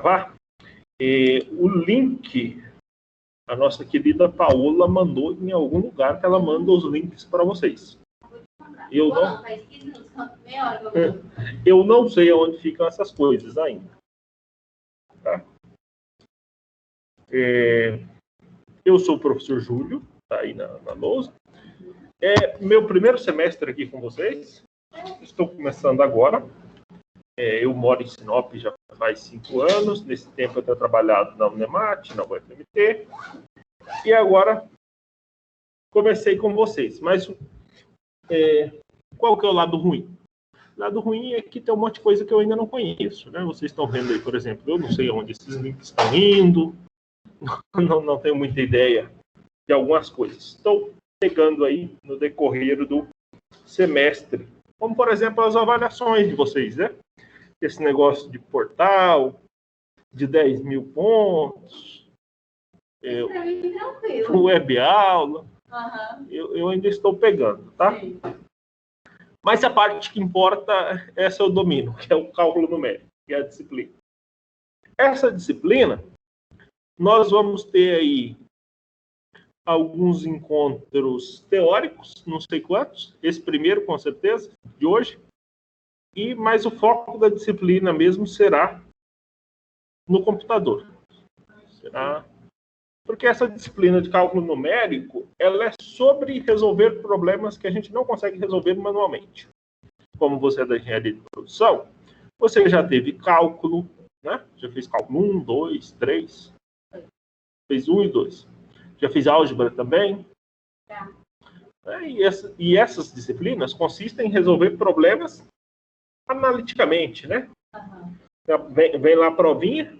gravar. O link, a nossa querida Paola mandou em algum lugar que ela manda os links para vocês. Eu não sei onde ficam essas coisas ainda. Tá? Eu sou o professor Júlio, tá aí na lousa. Meu primeiro semestre aqui com vocês. Estou começando agora. Eu moro em Sinop já faz 5 anos. Nesse tempo eu tenho trabalhado na Unemat, na UFMT. E agora comecei com vocês. Mas qual que é o lado ruim? O lado ruim é que tem um monte de coisa que eu ainda não conheço, né? Vocês estão vendo aí, por exemplo, eu não sei onde esses links estão indo. Não tenho muita ideia de algumas coisas. Estou pegando aí no decorrer do semestre. Como, por exemplo, as avaliações de vocês, né? Esse negócio de portal, de 10 mil pontos, web aula, eu ainda estou pegando, tá? Sim. Mas a parte que importa, essa eu domino, que é o cálculo numérico, que é a disciplina. Essa disciplina, nós vamos ter aí alguns encontros teóricos, não sei quantos, esse primeiro com certeza, de hoje, mas o foco da disciplina mesmo será no computador. Porque essa disciplina de cálculo numérico, ela é sobre resolver problemas que a gente não consegue resolver manualmente. Como você é da engenharia de produção, você já teve cálculo, né? Já fez cálculo 1, 2, 3, fez 1 e 2. Já fiz álgebra também. E essas disciplinas consistem em resolver problemas analiticamente, né? Vem lá a provinha,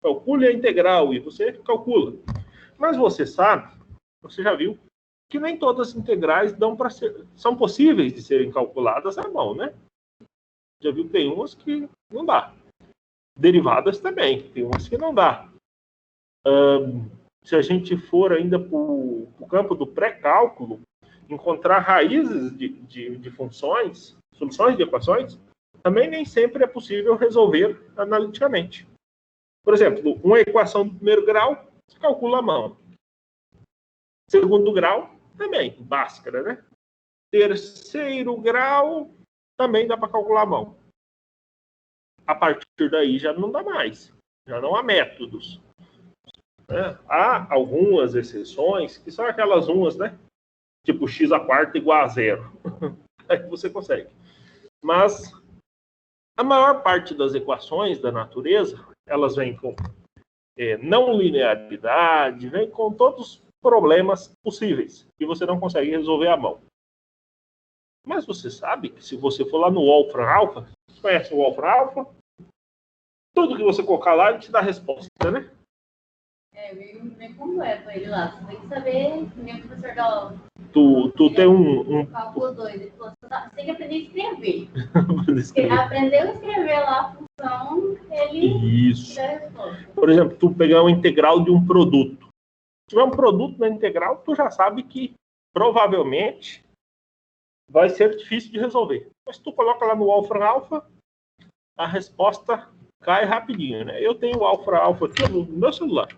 calcule a integral e você calcula. Mas você sabe, você já viu, que nem todas as integrais são possíveis de serem calculadas à mão, né? Já viu que tem umas que não dá. Derivadas também, tem umas que não dá. Se a gente for ainda para o campo do pré-cálculo, encontrar raízes de funções, soluções de equações, também nem sempre é possível resolver analiticamente. Por exemplo, uma equação do primeiro grau, se calcula à mão. Segundo grau, também, Bhaskara, né? Terceiro grau, também dá para calcular à mão. A partir daí já não dá mais. Já não há métodos. Há algumas exceções, que são aquelas umas, né? Tipo x à quarta igual a 0. Aí você consegue. Mas a maior parte das equações da natureza, elas vêm com não linearidade, vêm com todos os problemas possíveis que você não consegue resolver à mão. Mas você sabe que se você for lá no Wolfram Alpha, você conhece o Wolfram Alpha? Tudo que você colocar lá, ele te dá a resposta, né? Bem completo ele lá. Você tem que saber, meu professor da Tu tem um cálculo 2, ele falou, você tem que aprender a escrever. Aprendeu a escrever lá a função, ele Isso. dá a resposta. Por exemplo, tu pegar uma integral de um produto. Se tiver um produto na integral, tu já sabe que provavelmente vai ser difícil de resolver. Mas se tu coloca lá no Wolfram Alpha, a resposta cai rapidinho, né? Eu tenho o Wolfram Alpha aqui no meu celular.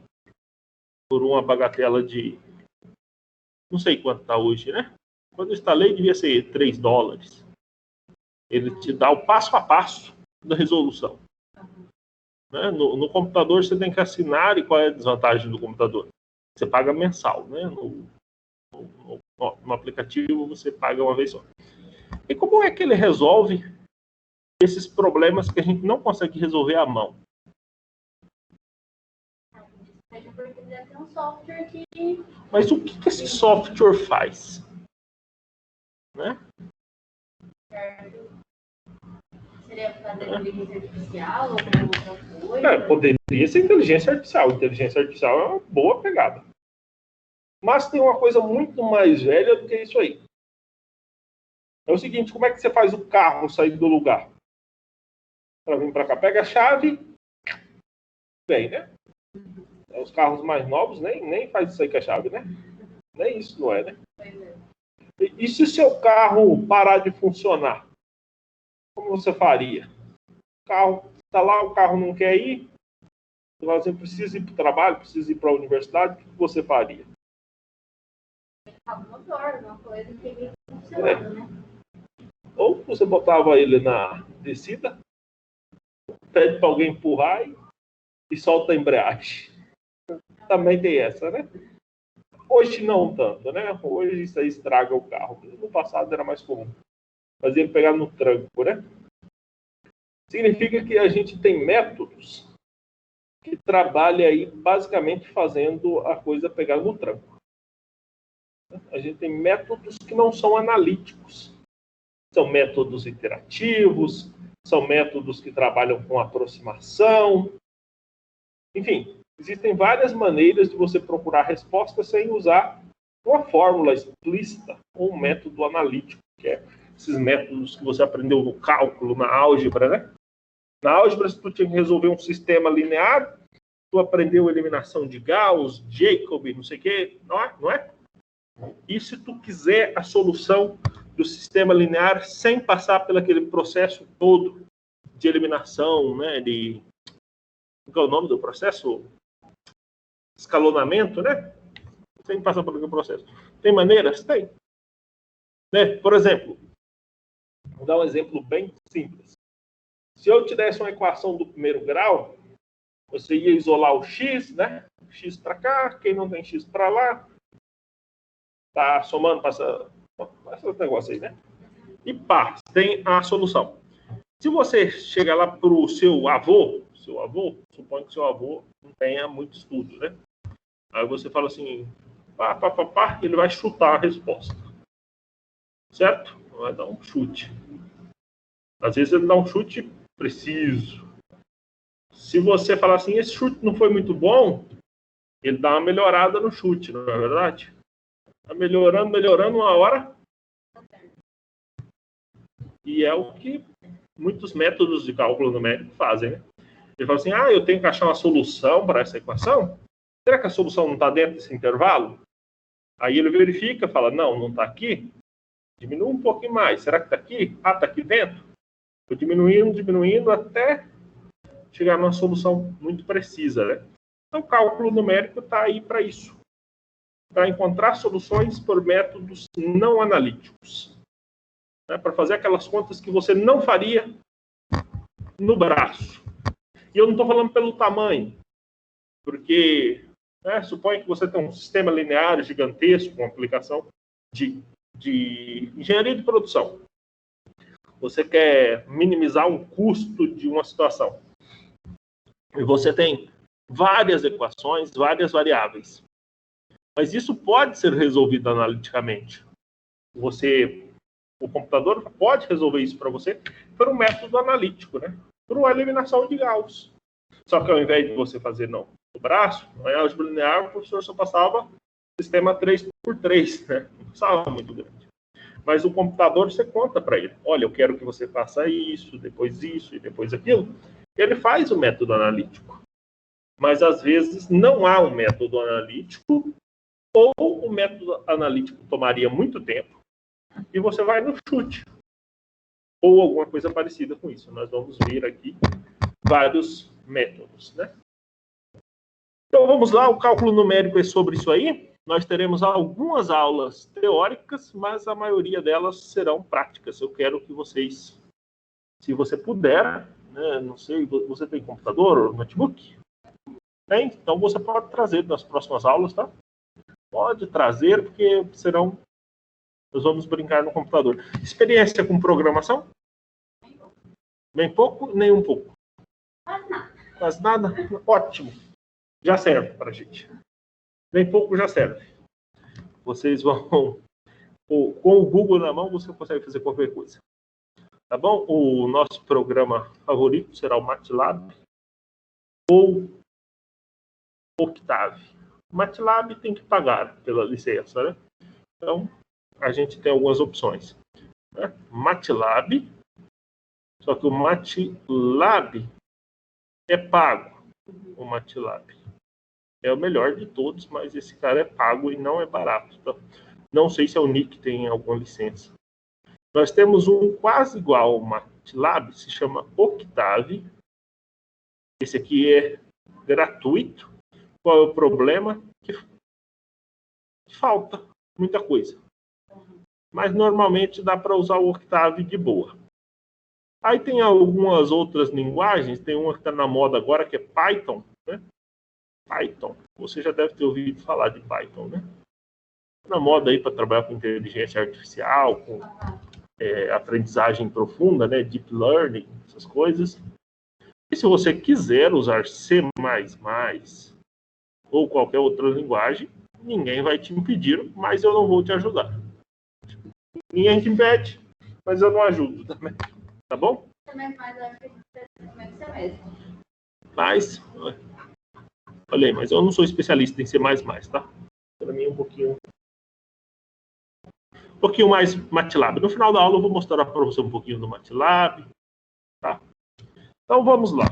Por uma bagatela de... não sei quanto está hoje, né? Quando eu instalei, devia ser $3. Ele te dá o passo a passo da resolução. Né? No computador, você tem que assinar. E qual é a desvantagem do computador? Você paga mensal, né? No aplicativo, você paga uma vez só. E como é que ele resolve esses problemas que a gente não consegue resolver à mão? Porque deve ter um software que... Mas o que esse software faz? Né? Seria fazer inteligência artificial ou alguma outra coisa? Poderia ser inteligência artificial. Inteligência artificial é uma boa pegada. Mas tem uma coisa muito mais velha do que isso aí. É o seguinte, como é que você faz o carro sair do lugar? Para vir para cá, pega a chave, vem, né? Os carros mais novos nem faz isso aí com a chave, né? Nem isso não é, né? E se o seu carro parar de funcionar? Como você faria? O carro está lá, o carro não quer ir, Você fala assim, precisa ir para o trabalho, precisa ir para a universidade, o que você faria? Uma coisa que ele funcionando, né? Ou você botava ele na descida, pede para alguém empurrar e solta a embreagem. Também tem essa, né? Hoje não tanto, né? Hoje isso aí estraga o carro. No passado era mais comum. Fazer ele pegar no tranco, né? Significa que a gente tem métodos que trabalham aí basicamente fazendo a coisa pegar no tranco. A gente tem métodos que não são analíticos. São métodos iterativos, são métodos que trabalham com aproximação. Enfim, existem várias maneiras de você procurar respostas sem usar uma fórmula explícita ou um método analítico, que é esses métodos que você aprendeu no cálculo, na álgebra, né? Na álgebra, se tu tinha que resolver um sistema linear, tu aprendeu eliminação de Gauss, Jacob, não sei o quê, não é? E se tu quiser a solução do sistema linear sem passar por aquele processo todo de eliminação, né? Qual é o nome do processo? Escalonamento, né? Sem passar por aquele processo. Tem maneiras? Tem. Né? Por exemplo, vou dar um exemplo bem simples. Se eu te desse uma equação do primeiro grau, você ia isolar o x, né? X para cá, quem não tem x para lá, tá somando, passa esse negócio aí, né? E pá, tem a solução. Se você chegar lá para o seu avô, suponho que seu avô não tenha muito estudo, né? Aí você fala assim, pá, ele vai chutar a resposta. Certo? Vai dar um chute. Às vezes ele dá um chute preciso. Se você falar assim, esse chute não foi muito bom, ele dá uma melhorada no chute, não é verdade? Tá melhorando uma hora. E é o que muitos métodos de cálculo numérico fazem, né? Ele fala assim, eu tenho que achar uma solução para essa equação. Será que a solução não está dentro desse intervalo? Aí ele verifica, fala, não está aqui. Diminui um pouquinho mais. Será que está aqui? Está aqui dentro. Vou diminuindo até chegar numa solução muito precisa, né? Então, o cálculo numérico está aí para isso. Para encontrar soluções por métodos não analíticos. Né? Para fazer aquelas contas que você não faria no braço. E eu não estou falando pelo tamanho. Porque, suponha que você tem um sistema linear gigantesco, uma aplicação de engenharia de produção. Você quer minimizar um custo de uma situação. E você tem várias equações, várias variáveis. Mas isso pode ser resolvido analiticamente. O computador pode resolver isso para você por um método analítico, né? Por uma eliminação de Gauss. Só que ao invés de você fazer no braço, na álgebra linear, o professor só passava sistema 3x3, né? Não passava muito grande. Mas o computador, você conta para ele. Olha, eu quero que você faça isso e depois aquilo. Ele faz o método analítico. Mas, às vezes, não há um método analítico ou o método analítico tomaria muito tempo e você vai no chute. Ou alguma coisa parecida com isso. Nós vamos ver aqui vários métodos, né? Então, vamos lá. O cálculo numérico é sobre isso aí. Nós teremos algumas aulas teóricas, mas a maioria delas serão práticas. Eu quero que vocês, se você puder, né, não sei, você tem computador ou notebook? Tem? Então você pode trazer nas próximas aulas, tá? Pode trazer, porque nós vamos brincar no computador. Experiência com programação? Bem pouco, nem um pouco. Quase nada? Ótimo. Já serve para a gente. Bem pouco já serve. Vocês vão... Com o Google na mão, você consegue fazer qualquer coisa. Tá bom? O nosso programa favorito será o MATLAB ou Octave. O MATLAB tem que pagar pela licença, né? Então, a gente tem algumas opções. Né? MATLAB, só que o MATLAB é pago. O MATLAB é o melhor de todos, mas esse cara é pago e não é barato. Então, não sei se a Unic tem alguma licença. Nós temos um quase igual ao MATLAB, se chama Octave. Esse aqui é gratuito. Qual é o problema? Que falta muita coisa. Mas normalmente dá para usar o Octave de boa. Aí tem algumas outras linguagens, tem uma que está na moda agora, que é Python, né? Python. Você já deve ter ouvido falar de Python, né? Na moda aí para trabalhar com inteligência artificial, com aprendizagem profunda, né? Deep Learning, essas coisas. E se você quiser usar C++ ou qualquer outra linguagem, ninguém vai te impedir, mas eu não vou te ajudar. Ninguém te impede, mas eu não ajudo também. Tá bom? Mas, olha aí, mas eu não sou especialista em C++, tá? Para mim é um pouquinho mais MATLAB. No final da aula eu vou mostrar para você um pouquinho do MATLAB, tá? Então vamos lá.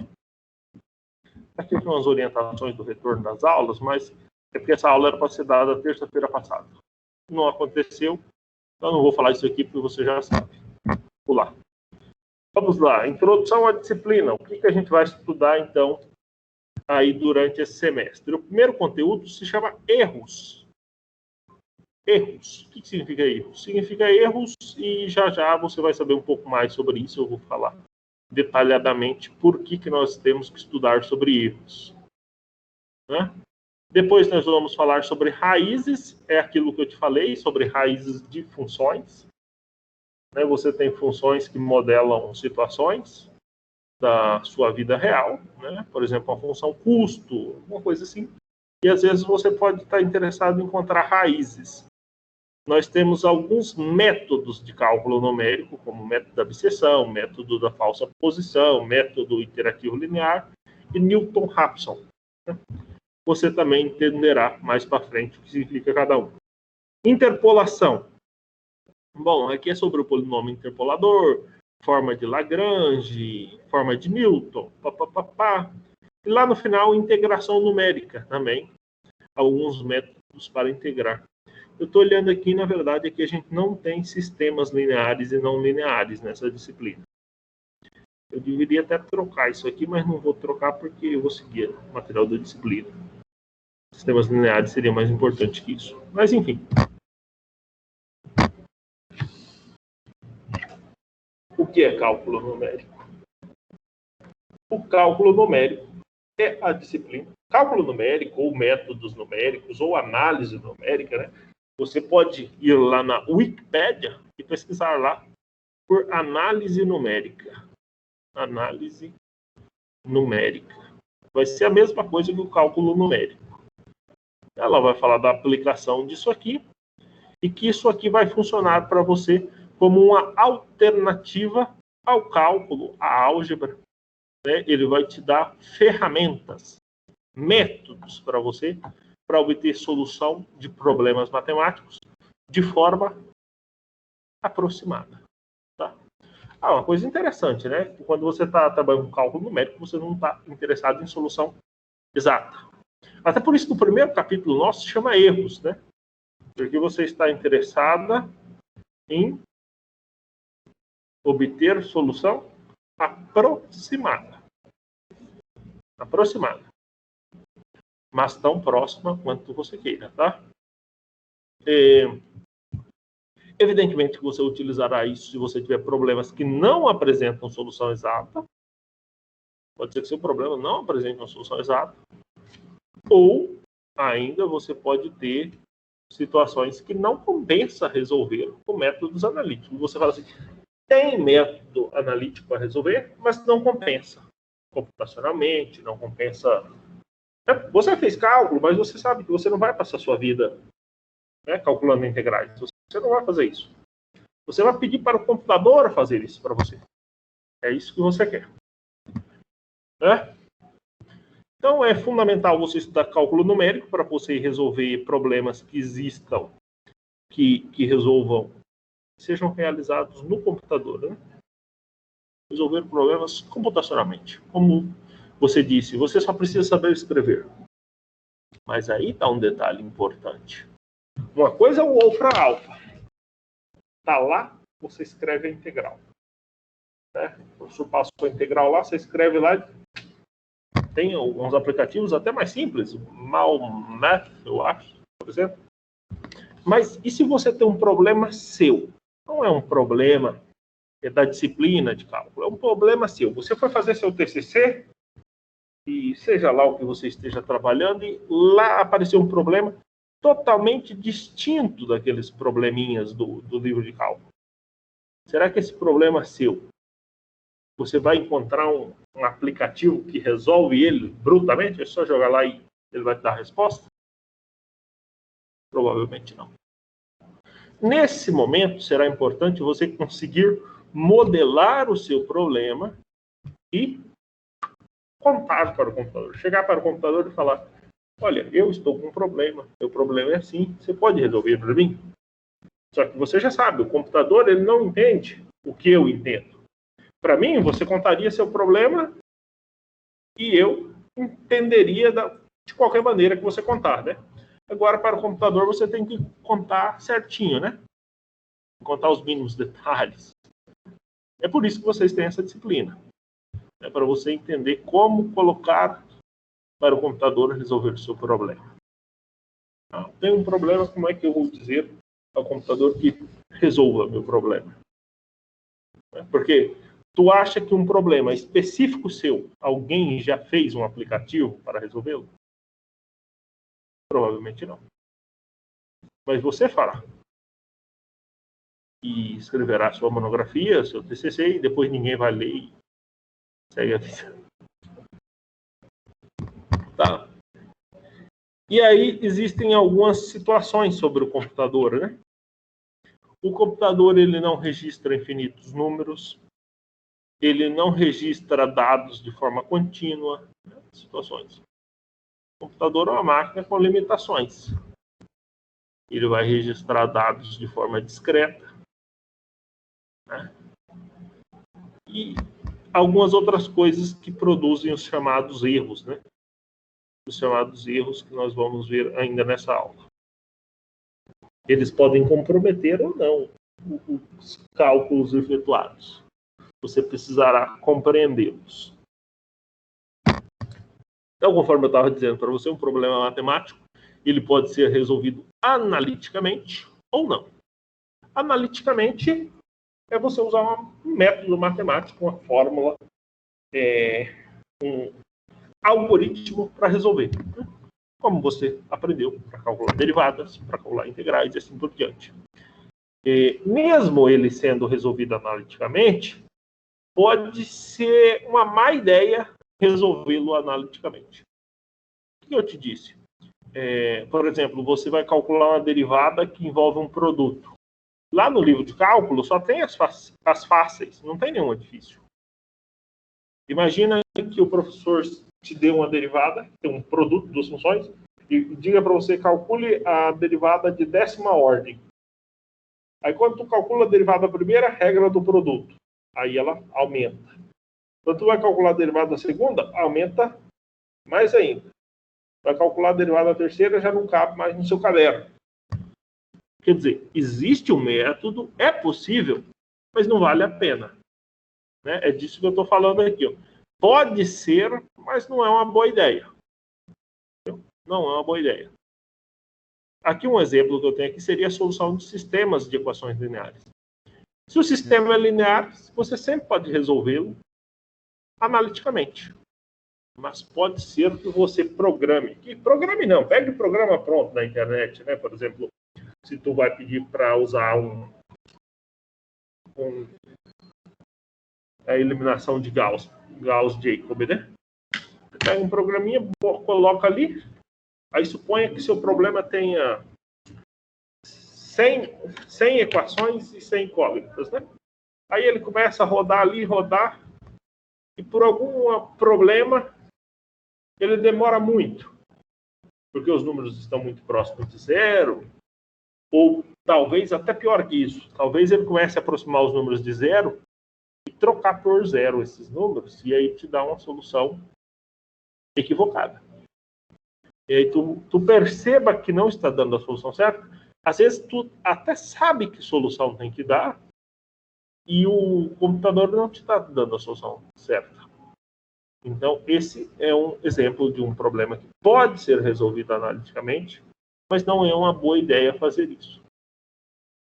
Aqui tem umas orientações do retorno das aulas, mas é porque essa aula era para ser dada terça-feira passada. Não aconteceu, então não vou falar isso aqui porque você já sabe. Vamos lá. Vamos lá. Introdução à disciplina. O que a gente vai estudar, então, aí durante esse semestre? O primeiro conteúdo se chama erros. Erros. O que significa erros? Significa erros e já você vai saber um pouco mais sobre isso. Eu vou falar detalhadamente por que nós temos que estudar sobre erros. Né? Depois nós vamos falar sobre raízes. É aquilo que eu te falei, sobre raízes de funções. Né? Você tem funções que modelam situações da sua vida real, né? Por exemplo, uma função custo, uma coisa assim. E às vezes você pode estar interessado em encontrar raízes. Nós temos alguns métodos de cálculo numérico, como o método da abscissão, método da falsa posição, método interativo linear e Newton-Raphson. Né? Você também entenderá mais para frente o que significa cada um. Interpolação. Bom, aqui é sobre o polinômio interpolador, forma de Lagrange, forma de Newton, E lá no final, integração numérica também. Alguns métodos para integrar. Eu estou olhando aqui, na verdade, é que a gente não tem sistemas lineares e não lineares nessa disciplina. Eu deveria até trocar isso aqui, mas não vou trocar porque eu vou seguir o material da disciplina. Sistemas lineares seria mais importante que isso. Mas, enfim. O que é cálculo numérico? O cálculo numérico é a disciplina. Cálculo numérico, ou métodos numéricos, ou análise numérica, né? Você pode ir lá na Wikipédia e pesquisar lá por análise numérica. Análise numérica. Vai ser a mesma coisa que o cálculo numérico. Ela vai falar da aplicação disso aqui e que isso aqui vai funcionar para você como uma alternativa ao cálculo, à álgebra. Né? Ele vai te dar ferramentas, métodos para você, para obter solução de problemas matemáticos de forma aproximada. Tá? Uma coisa interessante, né? Quando você está trabalhando com cálculo numérico, você não está interessado em solução exata. Até por isso que o primeiro capítulo nosso se chama erros, né? Porque você está interessada em obter solução aproximada. Aproximada. Mas tão próxima quanto você queira, tá? Evidentemente que você utilizará isso se você tiver problemas que não apresentam solução exata. Pode ser que seu problema não apresente uma solução exata. Ou ainda você pode ter situações que não compensa resolver com métodos analíticos. Você fala assim, tem método analítico para resolver, mas não compensa. Computacionalmente, não compensa. Você fez cálculo, mas você sabe que você não vai passar a sua vida, né, calculando integrais. Você não vai fazer isso. Você vai pedir para o computador fazer isso para você. É isso que você quer. Né? Então, é fundamental você estudar cálculo numérico para você resolver problemas que existam, que resolvam, sejam realizados no computador. Né? Resolver problemas computacionalmente. Como você disse, você só precisa saber escrever. Mas aí está um detalhe importante. Uma coisa é o wolfram alfa. Está lá, você escreve a integral. Né? O professor passou a integral lá, você escreve lá, Tem alguns aplicativos até mais simples, o MalMath, eu acho, por exemplo. Mas e se você tem um problema seu? Não é um problema da disciplina de cálculo, é um problema seu. Você foi fazer seu TCC, e seja lá o que você esteja trabalhando, e lá apareceu um problema totalmente distinto daqueles probleminhas do livro de cálculo. Será que esse problema é seu? Você vai encontrar um aplicativo que resolve ele brutamente? É só jogar lá e ele vai te dar a resposta? Provavelmente não. Nesse momento, será importante você conseguir modelar o seu problema e contar para o computador. Chegar para o computador e falar: olha, eu estou com um problema, meu problema é assim, você pode resolver para mim? Só que você já sabe, o computador ele não entende o que eu entendo. Para mim, você contaria seu problema e eu entenderia de qualquer maneira que você contar, né? Agora, para o computador, você tem que contar certinho, né? Contar os mínimos detalhes. É por isso que vocês têm essa disciplina. É para você entender como colocar para o computador resolver o seu problema. Tem um problema, como é que eu vou dizer ao computador que resolva meu problema? Porque tu acha que um problema específico seu, alguém já fez um aplicativo para resolvê-lo? Provavelmente não. Mas você fará. E escreverá sua monografia, seu TCC, e depois ninguém vai ler e segue a vida. Tá. E aí existem algumas situações sobre o computador, né? O computador ele não registra infinitos números, ele não registra dados de forma contínua, né? Situações. O computador é uma máquina com limitações. Ele vai registrar dados de forma discreta, né? E algumas outras coisas que produzem os chamados erros, né? Os chamados erros que nós vamos ver ainda nessa aula. Eles podem comprometer ou não os cálculos efetuados. Você precisará compreendê-los. Então, conforme eu estava dizendo para você, um problema matemático, ele pode ser resolvido analiticamente ou não. Analiticamente é você usar um método matemático, uma fórmula, um algoritmo para resolver. Como você aprendeu para calcular derivadas, para calcular integrais e assim por diante. Mesmo ele sendo resolvido analiticamente, pode ser uma má ideia resolvê-lo analiticamente. O que eu te disse? Por exemplo, você vai calcular uma derivada que envolve um produto. Lá no livro de cálculo só tem as fáceis, não tem nenhuma difícil. Imagina que o professor te dê uma derivada, tem um produto, duas funções, e diga para você, calcule a derivada de 10ª ordem. Aí quando tu calcula a derivada primeira, regra do produto. Aí ela aumenta. Quando tu vai calcular a derivada da segunda, aumenta mais ainda. Vai calcular a derivada da terceira, já não cabe mais no seu caderno. Quer dizer, existe um método, é possível, mas não vale a pena. Né? É disso que eu estou falando aqui. Ó. Pode ser, mas não é uma boa ideia. Não é uma boa ideia. Aqui um exemplo que eu tenho aqui seria a solução de sistemas de equações lineares. Se o sistema é linear, você sempre pode resolvê-lo analiticamente. Mas pode ser que você programe. Programe não, pegue o programa pronto na internet, né? Por exemplo, se tu vai pedir para usar a eliminação de Gauss-Jacob, né? Você pega um programinha, coloca ali, aí suponha que seu problema tenha 100 equações e 100 incógnitas, né? Aí ele começa a rodar ali, e por algum problema ele demora muito, porque os números estão muito próximos de zero, ou talvez até pior que isso, talvez ele comece a aproximar os números de zero e trocar por zero esses números, e aí te dá uma solução equivocada. E aí tu perceba que não está dando a solução certa. Às vezes tu até sabe que solução tem que dar e o computador não te está dando a solução certa. Então, esse é um exemplo de um problema que pode ser resolvido analiticamente, mas não é uma boa ideia fazer isso.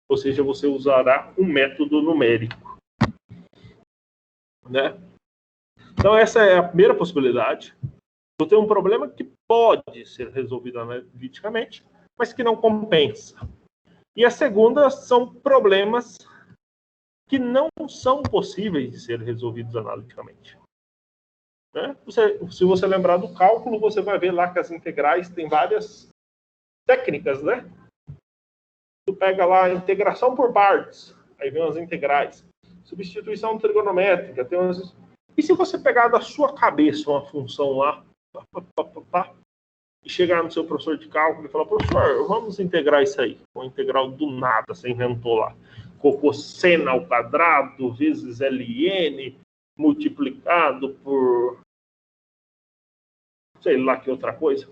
Ou seja, você usará um método numérico, né? Então, essa é a primeira possibilidade. Eu tenho um problema que pode ser resolvido analiticamente, mas que não compensa. E a segunda são problemas que não são possíveis de ser resolvidos analiticamente. Né? Se você lembrar do cálculo, você vai ver lá que as integrais têm várias técnicas, né? Tu pega lá a integração por partes, aí vem as integrais. Substituição trigonométrica, tem umas... E se você pegar da sua cabeça uma função lá, e chegar no seu professor de cálculo e falar, professor, vamos integrar isso aí. Uma integral do nada, você inventou lá. Cosseno ao quadrado vezes ln multiplicado por sei lá que outra coisa.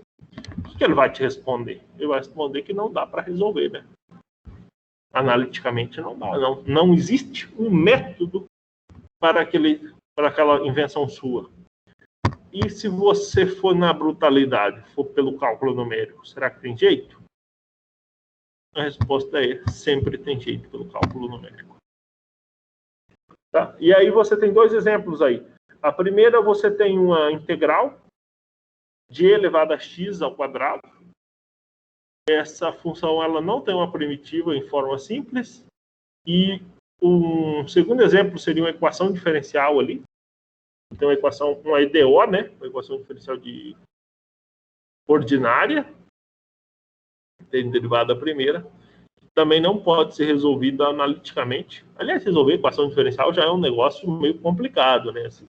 O que ele vai te responder? Ele vai responder que não dá para resolver, né? Analiticamente não dá. Não existe um método para aquela invenção sua. E se você for na brutalidade, for pelo cálculo numérico, será que tem jeito? A resposta é sempre tem jeito pelo cálculo numérico. Tá? E aí você tem dois exemplos aí. A primeira, você tem uma integral de e elevado a x ao quadrado. Essa função ela não tem uma primitiva em forma simples. E um segundo exemplo seria uma equação diferencial ali. Então, uma EDO, né? Uma equação diferencial de ordinária, tem derivada primeira, também não pode ser resolvida analiticamente. Aliás, resolver equação diferencial já é um negócio meio complicado, né? Assim,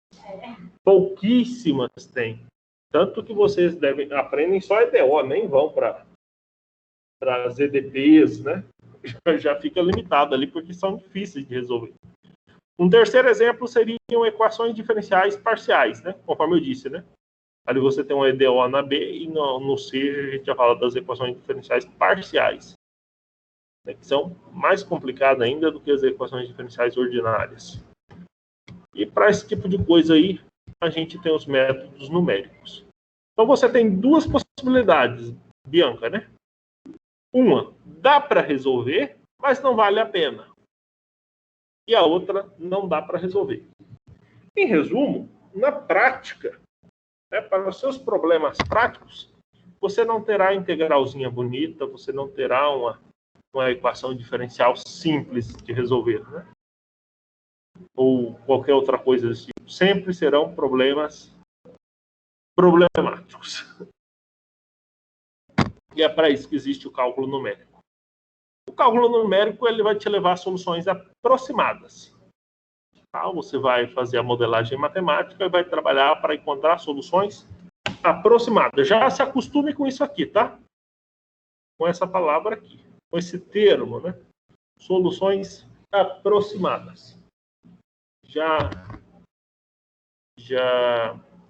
pouquíssimas tem. Tanto que vocês aprendem só EDO, nem vão para as EDPs, né? Já fica limitado ali, porque são difíceis de resolver. Um terceiro exemplo seriam equações diferenciais parciais, né? Conforme eu disse, né? Ali você tem uma EDO na B e no C a gente já fala das equações diferenciais parciais, né? Que são mais complicadas ainda do que as equações diferenciais ordinárias. E para esse tipo de coisa aí, a gente tem os métodos numéricos. Então você tem duas possibilidades, Bianca, né? Uma, dá para resolver, mas não vale a pena. E a outra não dá para resolver. Em resumo, na prática, né, para os seus problemas práticos, você não terá integralzinha bonita, você não terá uma equação diferencial simples de resolver, né? Ou qualquer outra coisa desse tipo. Sempre serão problemas problemáticos. E é para isso que existe o cálculo numérico. O cálculo numérico ele vai te levar a soluções aproximadas. Tá? Você vai fazer a modelagem matemática e vai trabalhar para encontrar soluções aproximadas. Já se acostume com isso aqui, tá? Com essa palavra aqui, com esse termo, né? Soluções aproximadas. Já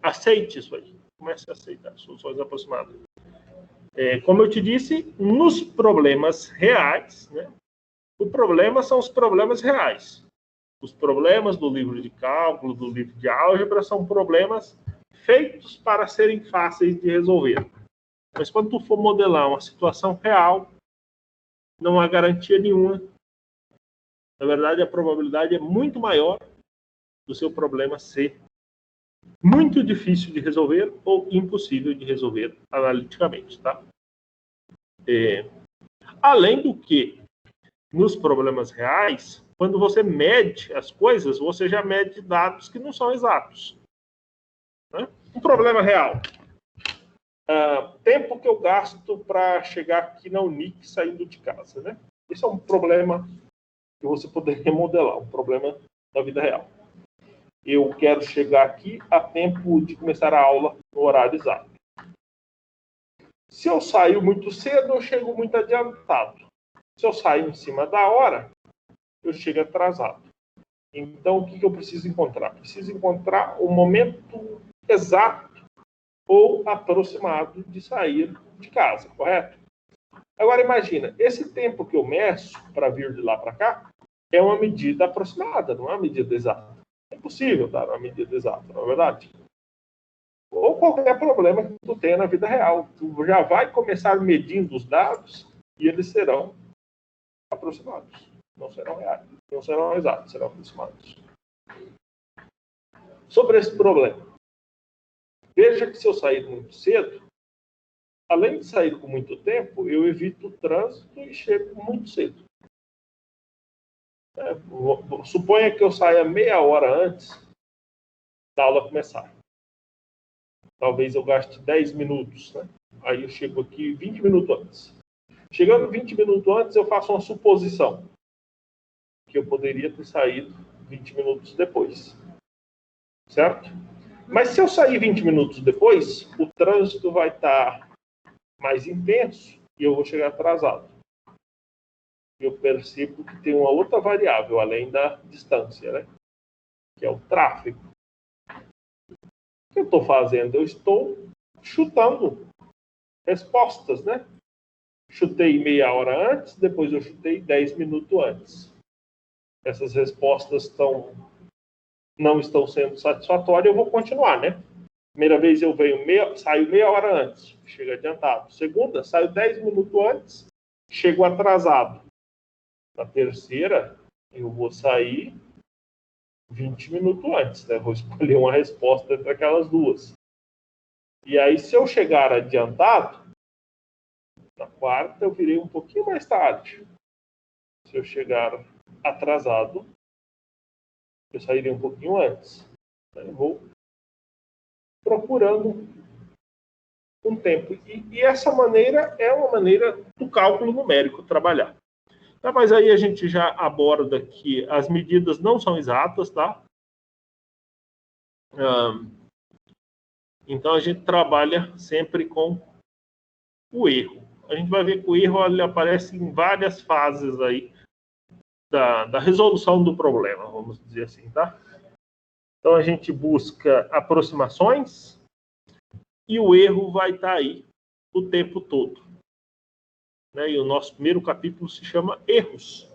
aceite isso aí. Comece a aceitar soluções aproximadas. Como eu te disse, nos problemas reais, né? O problema são os problemas reais. Os problemas do livro de cálculo, do livro de álgebra, são problemas feitos para serem fáceis de resolver. Mas quando tu for modelar uma situação real, não há garantia nenhuma. Na verdade, a probabilidade é muito maior do seu problema ser muito difícil de resolver ou impossível de resolver analiticamente, tá? Além do que, nos problemas reais, quando você mede as coisas, você já mede dados que não são exatos. Né? Um problema real. Tempo que eu gasto para chegar aqui na Unic saindo de casa, né? Esse é um problema que você poderia modelar, um problema da vida real. Eu quero chegar aqui a tempo de começar a aula no horário exato. Se eu saio muito cedo, eu chego muito adiantado. Se eu saio em cima da hora, eu chego atrasado. Então, o que eu preciso encontrar? Preciso encontrar o momento exato ou aproximado de sair de casa, correto? Agora, imagina, esse tempo que eu meço para vir de lá para cá é uma medida aproximada, não é uma medida exata. É impossível dar uma medida exata, não é verdade? qualquer problema que tu tenha na vida real. Tu já vai começar medindo os dados e eles serão aproximados. Não serão reais, não serão exatos, serão aproximados. Sobre esse problema, veja que se eu sair muito cedo, além de sair com muito tempo, eu evito o trânsito e chego muito cedo. Suponha que eu saia meia hora antes da aula começar. Talvez eu gaste 10 minutos, né? Aí eu chego aqui 20 minutos antes. Chegando 20 minutos antes, eu faço uma suposição. Que eu poderia ter saído 20 minutos depois. Certo? Mas se eu sair 20 minutos depois, o trânsito vai estar mais intenso e eu vou chegar atrasado. Eu percebo que tem uma outra variável, além da distância, né? Que é o tráfego. O que eu estou fazendo? Eu estou chutando respostas, né? Chutei meia hora antes, depois eu chutei 10 minutos antes. Essas respostas não estão sendo satisfatórias, eu vou continuar, né? Primeira vez eu saio meia hora antes, chego adiantado. Segunda, saio 10 minutos antes, chego atrasado. Na terceira, eu vou sair 20 minutos antes, né? Vou escolher uma resposta entre aquelas duas. E aí, se eu chegar adiantado, na quarta eu virei um pouquinho mais tarde. Se eu chegar atrasado, eu sairei um pouquinho antes. Eu vou procurando um tempo. E essa maneira é uma maneira do cálculo numérico trabalhar. Tá, mas aí a gente já aborda que as medidas não são exatas, tá? Então a gente trabalha sempre com o erro. A gente vai ver que o erro ele aparece em várias fases aí da resolução do problema, vamos dizer assim, tá? Então a gente busca aproximações e o erro vai estar aí o tempo todo. Né? E o nosso primeiro capítulo se chama Erros.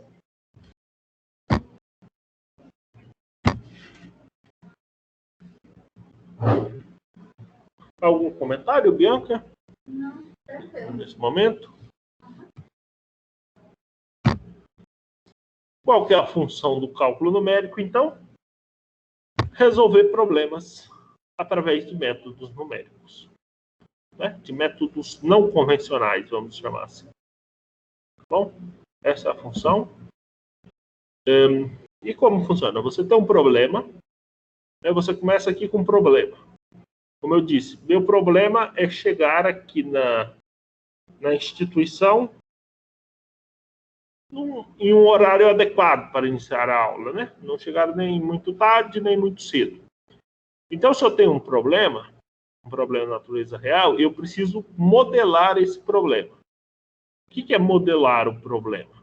Algum comentário, Bianca? Não, tranquilo. Nesse momento? Qual que é a função do cálculo numérico, então? Resolver problemas através de métodos numéricos. Né? De métodos não convencionais, vamos chamar assim. Bom, essa é a função. E como funciona? Você tem um problema, né? Você começa aqui com um problema. Como eu disse, meu problema é chegar aqui na instituição em um horário adequado para iniciar a aula, né? Não chegar nem muito tarde, nem muito cedo. Então, se eu tenho um problema de natureza real, eu preciso modelar esse problema. O que é modelar o problema?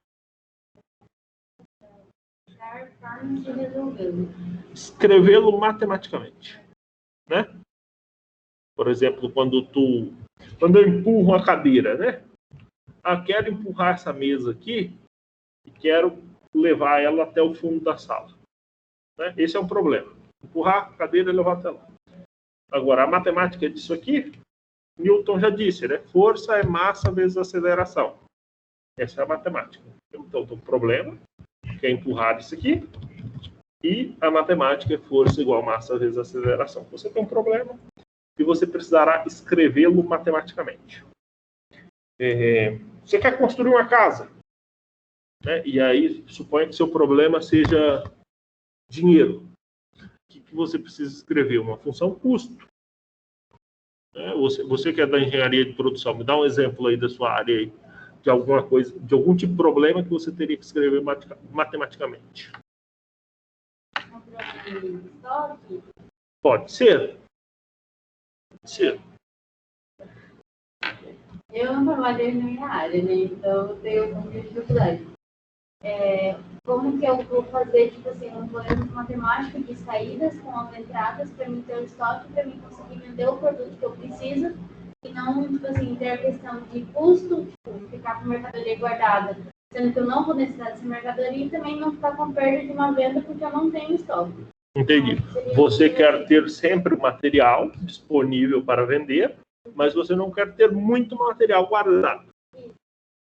Escrevê-lo matematicamente, né? Por exemplo, quando eu empurro uma cadeira, né? Quero empurrar essa mesa aqui e quero levar ela até o fundo da sala. Né? Esse é um problema. Empurrar a cadeira e levar até lá. Agora, a matemática disso aqui, Newton já disse, né? Força é massa vezes aceleração. Essa é a matemática. Então, tem um problema, que é empurrar isso aqui, e a matemática é força igual massa vezes aceleração. Você tem um problema e você precisará escrevê-lo matematicamente. Você quer construir uma casa, né? E aí suponha que seu problema seja dinheiro. O que você precisa escrever? Uma função custo. Você que é da engenharia de produção, me dá um exemplo aí da sua área aí, de alguma coisa, de algum tipo de problema que você teria que escrever matematicamente. Um problema de estoque? Pode ser. Pode ser. Eu não trabalhei na minha área, né? Então eu tenho um pouco de dificuldade. Como que eu vou fazer, tipo assim, um plano matemático de saídas com as entradas para mim ter o estoque, para mim conseguir vender o produto que eu preciso e não, tipo assim, ter a questão de custo, tipo, ficar com mercadoria guardada, sendo que eu não vou necessitar dessa mercadoria e também não ficar com perda de uma venda porque eu não tenho estoque. Entendi. Você quer ter sempre o material disponível para vender, mas você não quer ter muito material guardado.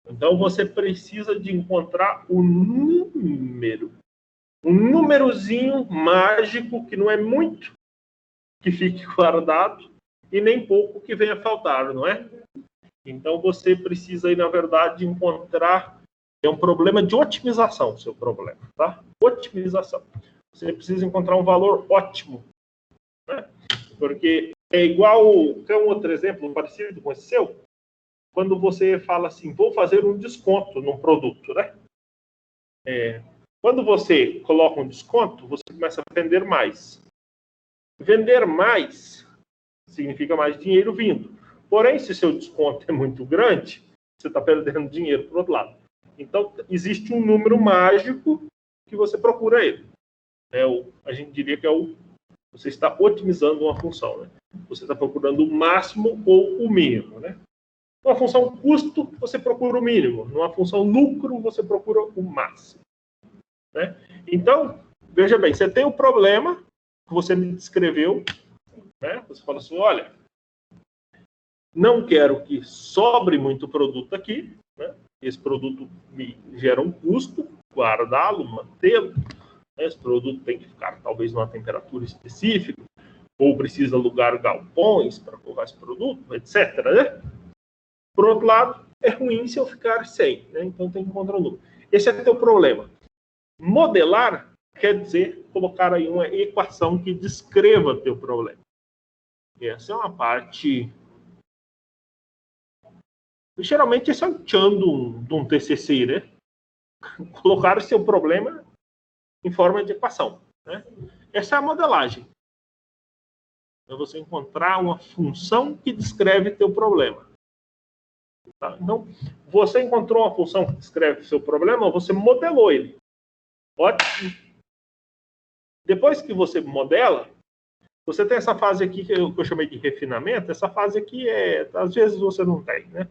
Então, você precisa de encontrar o número. Um númerozinho mágico, que não é muito que fique guardado e nem pouco que venha a faltar, não é? Então, você precisa, aí, na verdade, encontrar... É um problema de otimização, o seu problema, tá? Otimização. Você precisa encontrar um valor ótimo, né? Porque é igual... Tem um outro exemplo parecido com esse seu? Quando você fala assim, vou fazer um desconto num produto, né? Quando você coloca um desconto, você começa a vender mais. Vender mais significa mais dinheiro vindo. Porém, se seu desconto é muito grande, você está perdendo dinheiro por outro lado. Então, existe um número mágico que você procura ele. A gente diria que você está otimizando uma função, né? Você está procurando o máximo ou o mínimo, né? Numa função custo, você procura o mínimo. Numa função lucro, você procura o máximo, né? Então, veja bem, você tem o problema que você me descreveu, né? Você fala assim, olha, não quero que sobre muito produto aqui, né? Esse produto me gera um custo, guardá-lo, mantê-lo. Esse produto tem que ficar talvez numa temperatura específica, ou precisa alugar galpões para colocar esse produto, etc, né? Por outro lado, é ruim se eu ficar sem, né? Então tem que encontrar um número. Esse é o teu problema. Modelar quer dizer colocar aí uma equação que descreva teu problema. Essa é uma parte... Geralmente esse é o tchan de um TCC, né? Colocar o seu problema em forma de equação, né? Essa é a modelagem. É você encontrar uma função que descreve teu problema. Tá? Então, você encontrou uma função que descreve seu problema, você modelou ele. Ótimo. Depois que você modela, você tem essa fase aqui que eu chamei de refinamento. Essa fase aqui às vezes você não tem, né?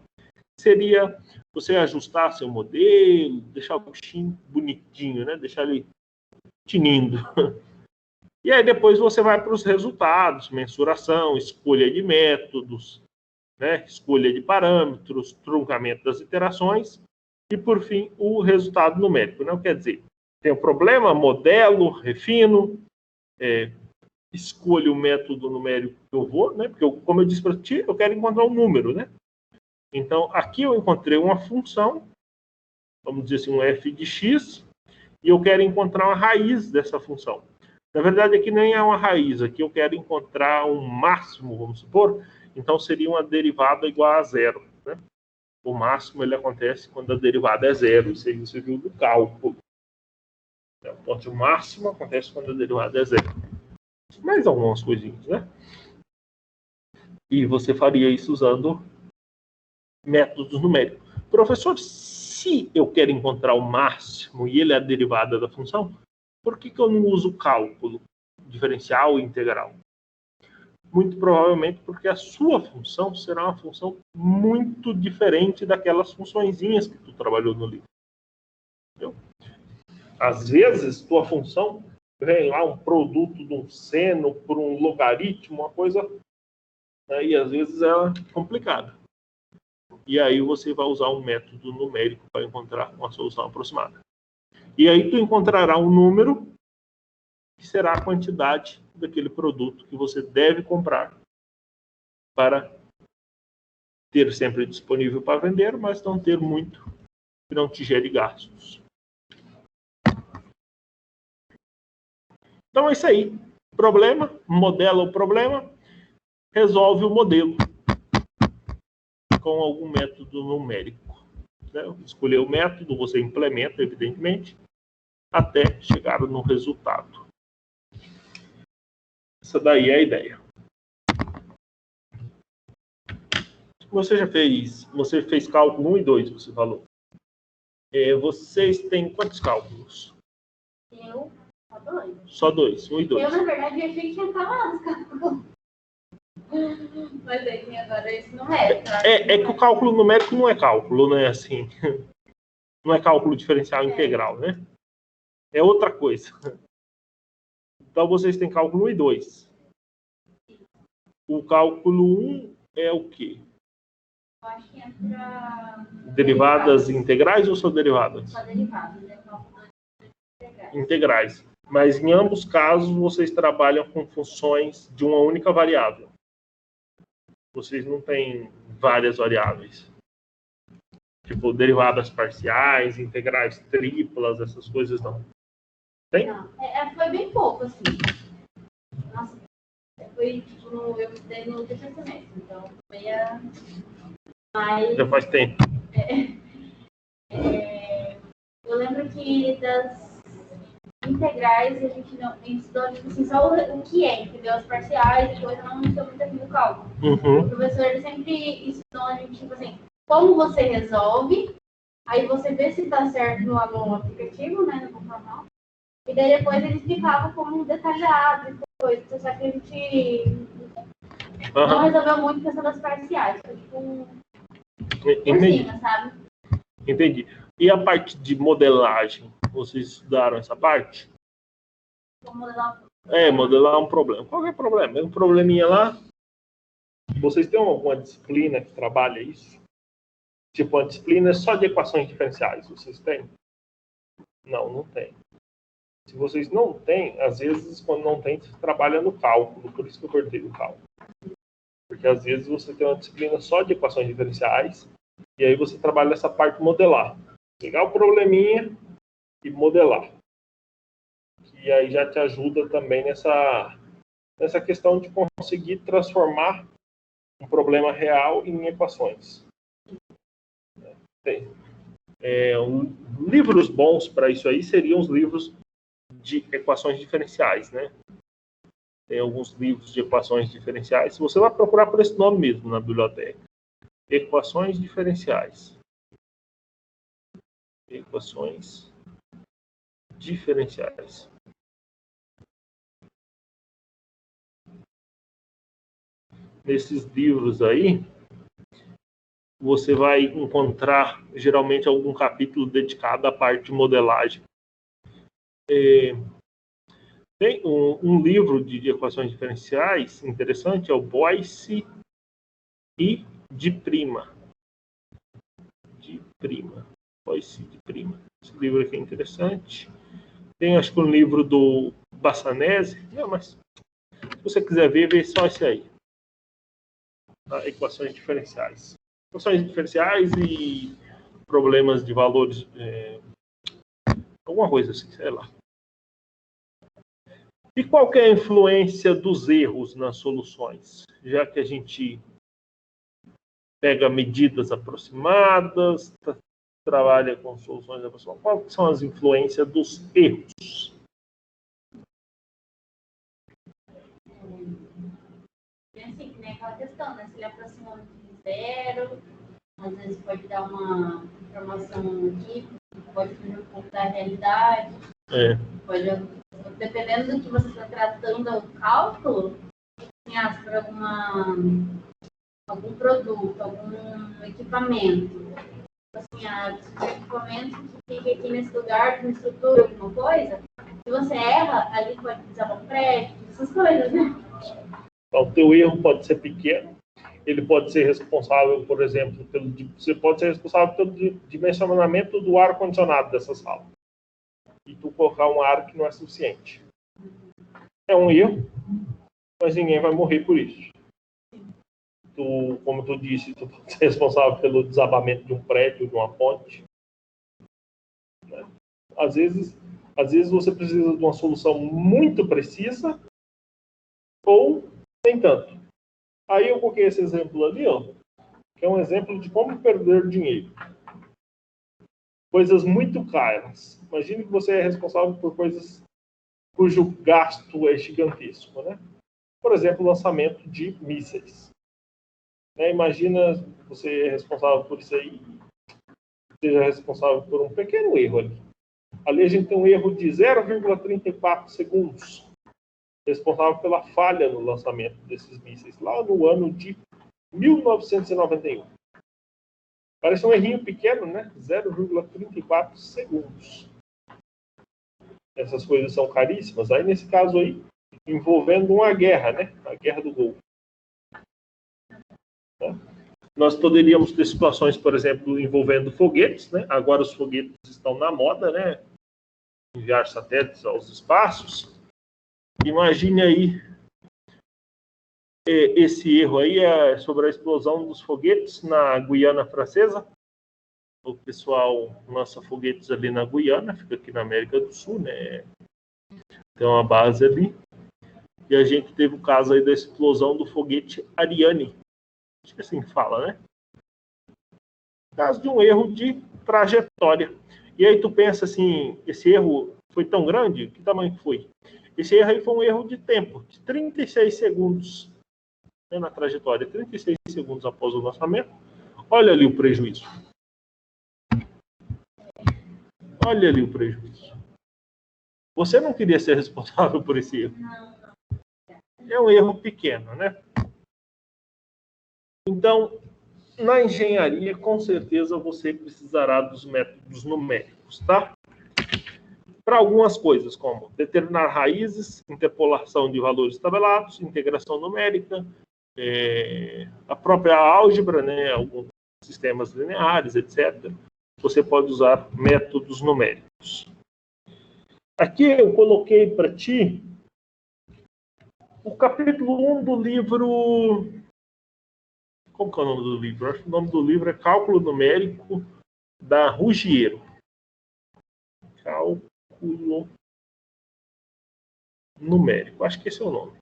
Seria você ajustar seu modelo, deixar o bichinho bonitinho, né? Deixar ele tinindo. E aí depois você vai para os resultados, mensuração, escolha de métodos, né? Escolha de parâmetros, truncamento das iterações e, por fim, o resultado numérico. Não quer dizer, tem o problema, modelo, refino, escolho o método numérico que eu vou, né? Porque, como eu disse para ti, eu quero encontrar um número, né? Então, aqui eu encontrei uma função, vamos dizer assim, um f de x, e eu quero encontrar uma raiz dessa função. Na verdade, aqui nem é uma raiz, aqui eu quero encontrar um máximo, vamos supor, então seria uma derivada igual a zero, né? O máximo ele acontece quando a derivada é zero, isso aí você viu do cálculo. Então, o máximo acontece quando a derivada é zero. Mais algumas coisinhas, né? E você faria isso usando métodos numéricos. Professor, se eu quero encontrar o máximo e ele é a derivada da função, por que eu não uso cálculo diferencial e integral? Muito provavelmente porque a sua função será uma função muito diferente daquelas funçõezinhas que tu trabalhou no livro. Entendeu? Às vezes, tua função vem lá um produto de um seno por um logaritmo, uma coisa, né, e às vezes é complicada. E aí você vai usar um método numérico para encontrar uma solução aproximada. E aí tu encontrará um número que será a quantidade daquele produto que você deve comprar para ter sempre disponível para vender, mas não ter muito que não te gere gastos. Então é isso aí. Problema, modela o problema, resolve o modelo com algum método numérico. Escolher o método, você implementa, evidentemente, até chegar no resultado. Essa daí é a ideia. Você fez cálculo 1 e 2, você falou. Vocês têm quantos cálculos? Eu, só 2. Só 2, 1 e 2. Eu, na verdade, achei que tinha falado os cálculos. Mas aí, agora isso não é. É que o cálculo numérico não é cálculo, né? Assim, não é cálculo diferencial integral, né? É outra coisa. Então, vocês têm cálculo 1 e 2. O cálculo 1 é o quê? Eu acho que entra... Derivadas integrais ou só derivadas? Só derivadas, né? Cálculo integrais. Integrais. Mas, em ambos casos, vocês trabalham com funções de uma única variável. Vocês não têm várias variáveis. Tipo, derivadas parciais, integrais triplas, essas coisas não. Tem? Não, foi bem pouco, assim. Nossa, foi, tipo, eu estudei no terceiro semestre, então foi a... Mas... Já faz tempo. Eu lembro que das integrais a gente estudou, tipo assim, só o que é, entendeu? As parciais, depois eu não estou muito aqui no cálculo. O professor ele sempre ensinou a gente, tipo assim, como você resolve, aí você vê se está certo no aplicativo, né, no computador, e daí depois ele explicava como detalhado e coisas, só que a gente não resolveu muito a questão das parciais, foi tipo por cima, sabe? Entendi. E a parte de modelagem? Vocês estudaram essa parte? Modelar um problema. Qual é o problema? É um probleminha lá? Vocês têm alguma disciplina que trabalha isso? Tipo, uma disciplina só de equações diferenciais. Vocês têm? Não, não tem. Se vocês não têm, às vezes, quando não tem, você trabalha no cálculo. Por isso que eu cortei o cálculo. Porque, às vezes, você tem uma disciplina só de equações diferenciais e aí você trabalha essa parte modelar. Pegar o probleminha e modelar. E aí já te ajuda também nessa questão de conseguir transformar um problema real em equações. Livros bons para isso aí seriam os livros de equações diferenciais, né? Tem alguns livros de equações diferenciais. Você vai procurar por esse nome mesmo na biblioteca. Equações diferenciais. Equações diferenciais. Nesses livros aí, você vai encontrar geralmente algum capítulo dedicado à parte de modelagem. Tem um livro de equações diferenciais interessante, é o Boyce e de Prima. Boyce de Prima. Esse livro aqui é interessante. Tem, acho que um livro do Bassanese. Não, mas se você quiser ver, vê só esse aí. Tá? Equações diferenciais. Equações diferenciais e problemas de valores... alguma coisa assim, sei lá. E qual que é a influência dos erros nas soluções? Já que a gente pega medidas aproximadas, trabalha com soluções aproximadas, quais são as influências dos erros? Assim, que nem aquela questão, né? Se ele aproxima de zero, às vezes pode dar uma informação aqui, pode fugir um pouco da realidade. Pode, dependendo do que você está tratando o cálculo, se por algum produto, algum equipamento. Assim, um equipamento que fica aqui nesse lugar, de uma estrutura, alguma coisa, se você erra, ali pode desabar um prédio, essas coisas, né? Então, o teu erro pode ser pequeno, ele pode ser responsável, por exemplo, você pode ser responsável pelo dimensionamento do ar-condicionado dessa sala. E tu colocar um ar que não é suficiente. É um erro, mas ninguém vai morrer por isso. Como tu disse, tu pode ser responsável pelo desabamento de um prédio, de uma ponte. Né? Às vezes você precisa de uma solução muito precisa ou nem tanto. Aí eu coloquei esse exemplo ali, ó, que é um exemplo de como perder dinheiro. Coisas muito caras. Imagine que você é responsável por coisas cujo gasto é gigantesco, né? Por exemplo, o lançamento de mísseis. Imagina você é responsável por isso aí, seja responsável por um pequeno erro ali. Ali a gente tem um erro de 0,34 segundos, responsável pela falha no lançamento desses mísseis, lá no ano de 1991. Parece um errinho pequeno, né? 0,34 segundos. essas coisas são caríssimas. Aí, nesse caso aí, envolvendo uma guerra, né? A Guerra do Golfo. Tá? Nós poderíamos ter situações, por exemplo, envolvendo foguetes, né? Agora os foguetes estão na moda, né? Enviar satélites aos espaços. Imagine aí esse erro aí é sobre a explosão dos foguetes na Guiana Francesa. O pessoal lança foguetes ali na Guiana, fica aqui na América do Sul, né? Tem uma base ali. E a gente teve o caso aí da explosão do foguete Ariane. Acho que assim que fala, né? Caso de um erro de trajetória. E aí tu pensa assim, esse erro foi tão grande? Que tamanho que foi? Esse erro aí foi um erro de tempo, de 36 segundos, né, na trajetória. 36 segundos após o lançamento. Olha ali o prejuízo. Olha ali o prejuízo. Você não queria ser responsável por esse erro. É um erro pequeno, né? Então, na engenharia, com certeza você precisará dos métodos numéricos, tá? Para algumas coisas, como determinar raízes, interpolação de valores tabelados, integração numérica, a própria álgebra, né? Alguns sistemas lineares, etc. Você pode usar métodos numéricos. Aqui eu coloquei para ti o capítulo 1 do livro. Como que é o nome do livro? Acho que o nome do livro é Cálculo Numérico, da Ruggiero. Cálculo Numérico. Acho que esse é o nome.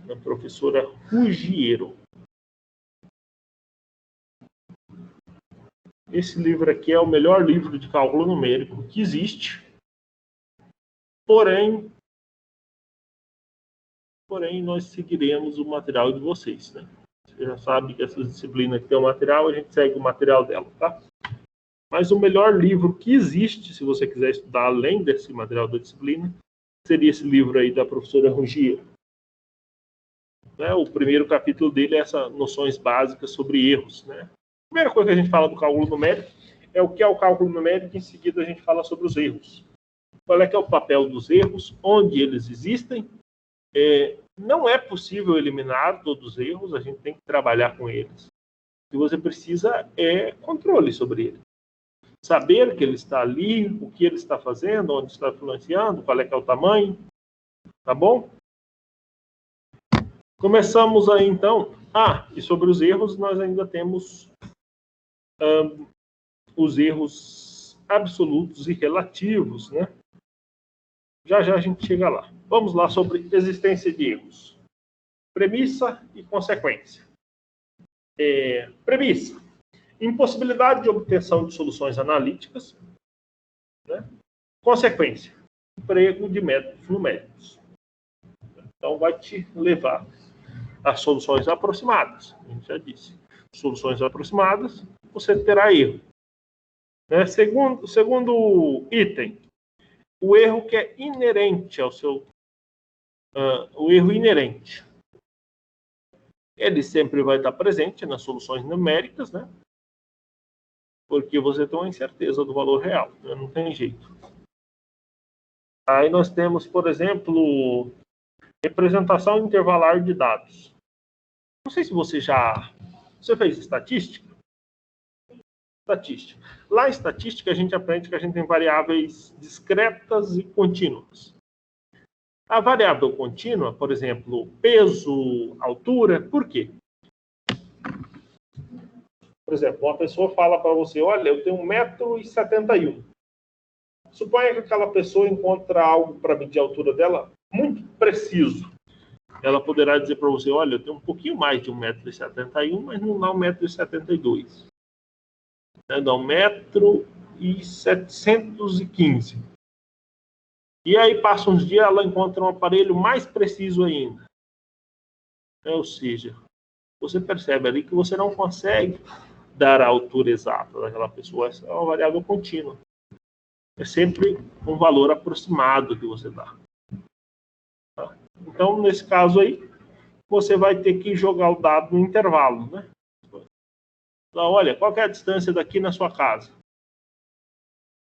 Da professora Ruggiero. Esse livro aqui é o melhor livro de cálculo numérico que existe. Porém, nós seguiremos o material de vocês, né? Você já sabe que essa disciplina que tem o material, a gente segue o material dela, tá? Mas o melhor livro que existe, se você quiser estudar além desse material da disciplina, seria esse livro aí da professora Ruggiero. Né? O primeiro capítulo dele é essas noções básicas sobre erros, né? A primeira coisa que a gente fala do cálculo numérico é o que é o cálculo numérico, em seguida a gente fala sobre os erros. Qual é que é o papel dos erros, onde eles existem. Não é possível eliminar todos os erros, a gente tem que trabalhar com eles. O que você precisa é controle sobre ele. Saber que ele está ali, o que ele está fazendo, onde está influenciando, qual é que é o tamanho. Tá bom? Começamos aí então. E sobre os erros, nós ainda temos os erros absolutos e relativos, né? Já já a gente chega lá. Vamos lá sobre existência de erros. Premissa e consequência. Premissa. Impossibilidade de obtenção de soluções analíticas. Né? Consequência. Emprego de métodos numéricos. Então, vai te levar a soluções aproximadas. A gente já disse. Soluções aproximadas, você terá erro. Né? Segundo item, o erro que é inerente ao seu... o erro inerente. Ele sempre vai estar presente nas soluções numéricas, né? Porque você tem uma incerteza do valor real, né? Não tem jeito. Aí nós temos, por exemplo, representação intervalar de dados. Não sei se você fez estatística? Estatística. Lá em estatística a gente aprende que a gente tem variáveis discretas e contínuas. A variável contínua, por exemplo, peso, altura, por quê? Por exemplo, uma pessoa fala para você, olha, eu tenho 1,71 m. Suponha que aquela pessoa encontra algo para medir a altura dela muito preciso. Ela poderá dizer para você, olha, eu tenho um pouquinho mais de 1,71 m, mas não dá 1,72 m. Dá 1,715 m. E aí, passa uns dias, ela encontra um aparelho mais preciso ainda. Ou seja, você percebe ali que você não consegue dar a altura exata daquela pessoa. Essa é uma variável contínua. É sempre um valor aproximado que você dá. Tá? Então, nesse caso aí, você vai ter que jogar o dado no intervalo, né? Então, olha, qual que é a distância daqui na sua casa?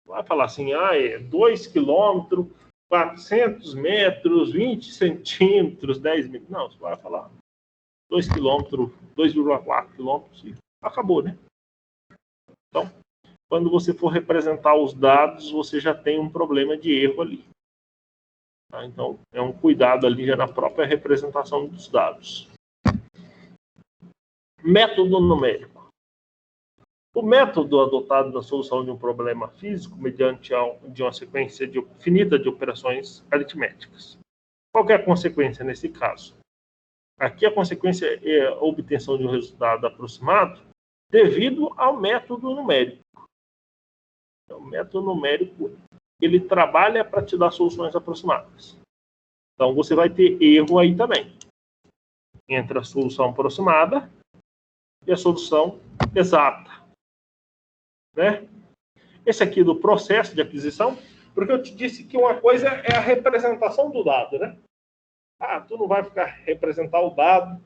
Vai falar assim, é 2 quilômetros, 400 metros, 20 centímetros, 10 metros. Não, você vai falar 2 quilômetros, 2,4 quilômetros e acabou, né? Então, quando você for representar os dados, você já tem um problema de erro ali. Tá? Então, é um cuidado ali já na própria representação dos dados. Método numérico. O método adotado na solução de um problema físico mediante de uma sequência finita de operações aritméticas. Qual é a consequência nesse caso? Aqui a consequência é a obtenção de um resultado aproximado devido ao método numérico. O método numérico, ele trabalha para te dar soluções aproximadas. Então, você vai ter erro aí também, entre a solução aproximada e a solução exata. Né? Esse aqui do processo de aquisição, porque eu te disse que uma coisa é a representação do dado, né? Tu não vai ficar representar o dado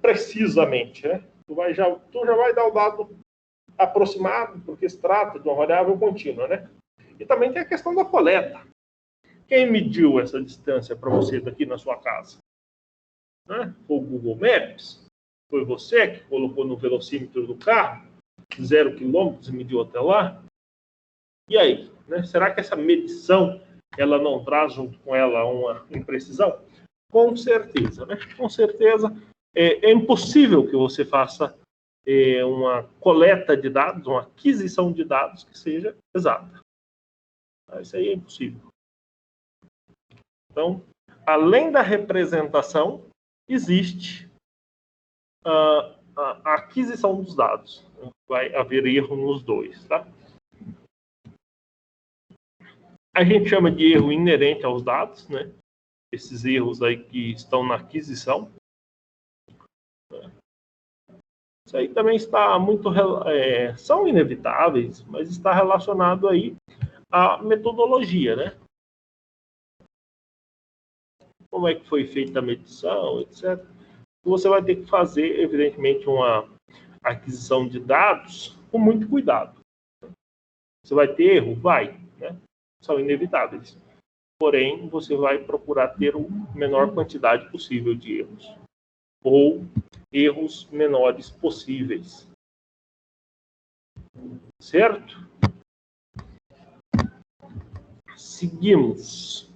precisamente, né? Tu já vai dar o dado aproximado, porque se trata de uma variável contínua, né? E também tem a questão da coleta. Quem mediu essa distância para você daqui na sua casa? Né? Foi o Google Maps? Foi você que colocou no velocímetro do carro 0 quilômetros e mediu até lá? E aí? Né? Será que essa medição ela não traz junto com ela uma imprecisão? Com certeza, né? Com certeza. É impossível que você faça uma coleta de dados, uma aquisição de dados que seja exata. Isso aí é impossível. Então, além da representação, existe a aquisição dos dados. Vai haver erro nos dois, tá? A gente chama de erro inerente aos dados, né? Esses erros aí que estão na aquisição. Isso aí também está muito... são inevitáveis, mas está relacionado aí à metodologia, né? Como é que foi feita a medição, etc. Você vai ter que fazer, evidentemente, uma aquisição de dados com muito cuidado. Você vai ter erro? Vai, né? São inevitáveis. Porém, você vai procurar ter a menor quantidade possível de erros. Ou erros menores possíveis. Certo? Seguimos.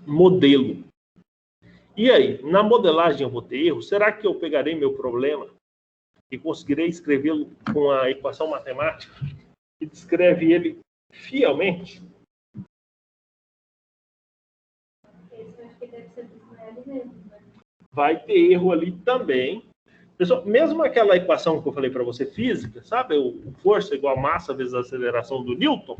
Modelo. E aí, na modelagem eu vou ter erro? Será que eu pegarei meu problema e conseguirei escrevê-lo com a equação matemática que descreve ele fielmente? Isso acho que deve ser dos melhores mesmo, né? Vai ter erro ali também. Pessoal, mesmo aquela equação que eu falei para você, física, sabe? O força igual a massa vezes a aceleração do Newton.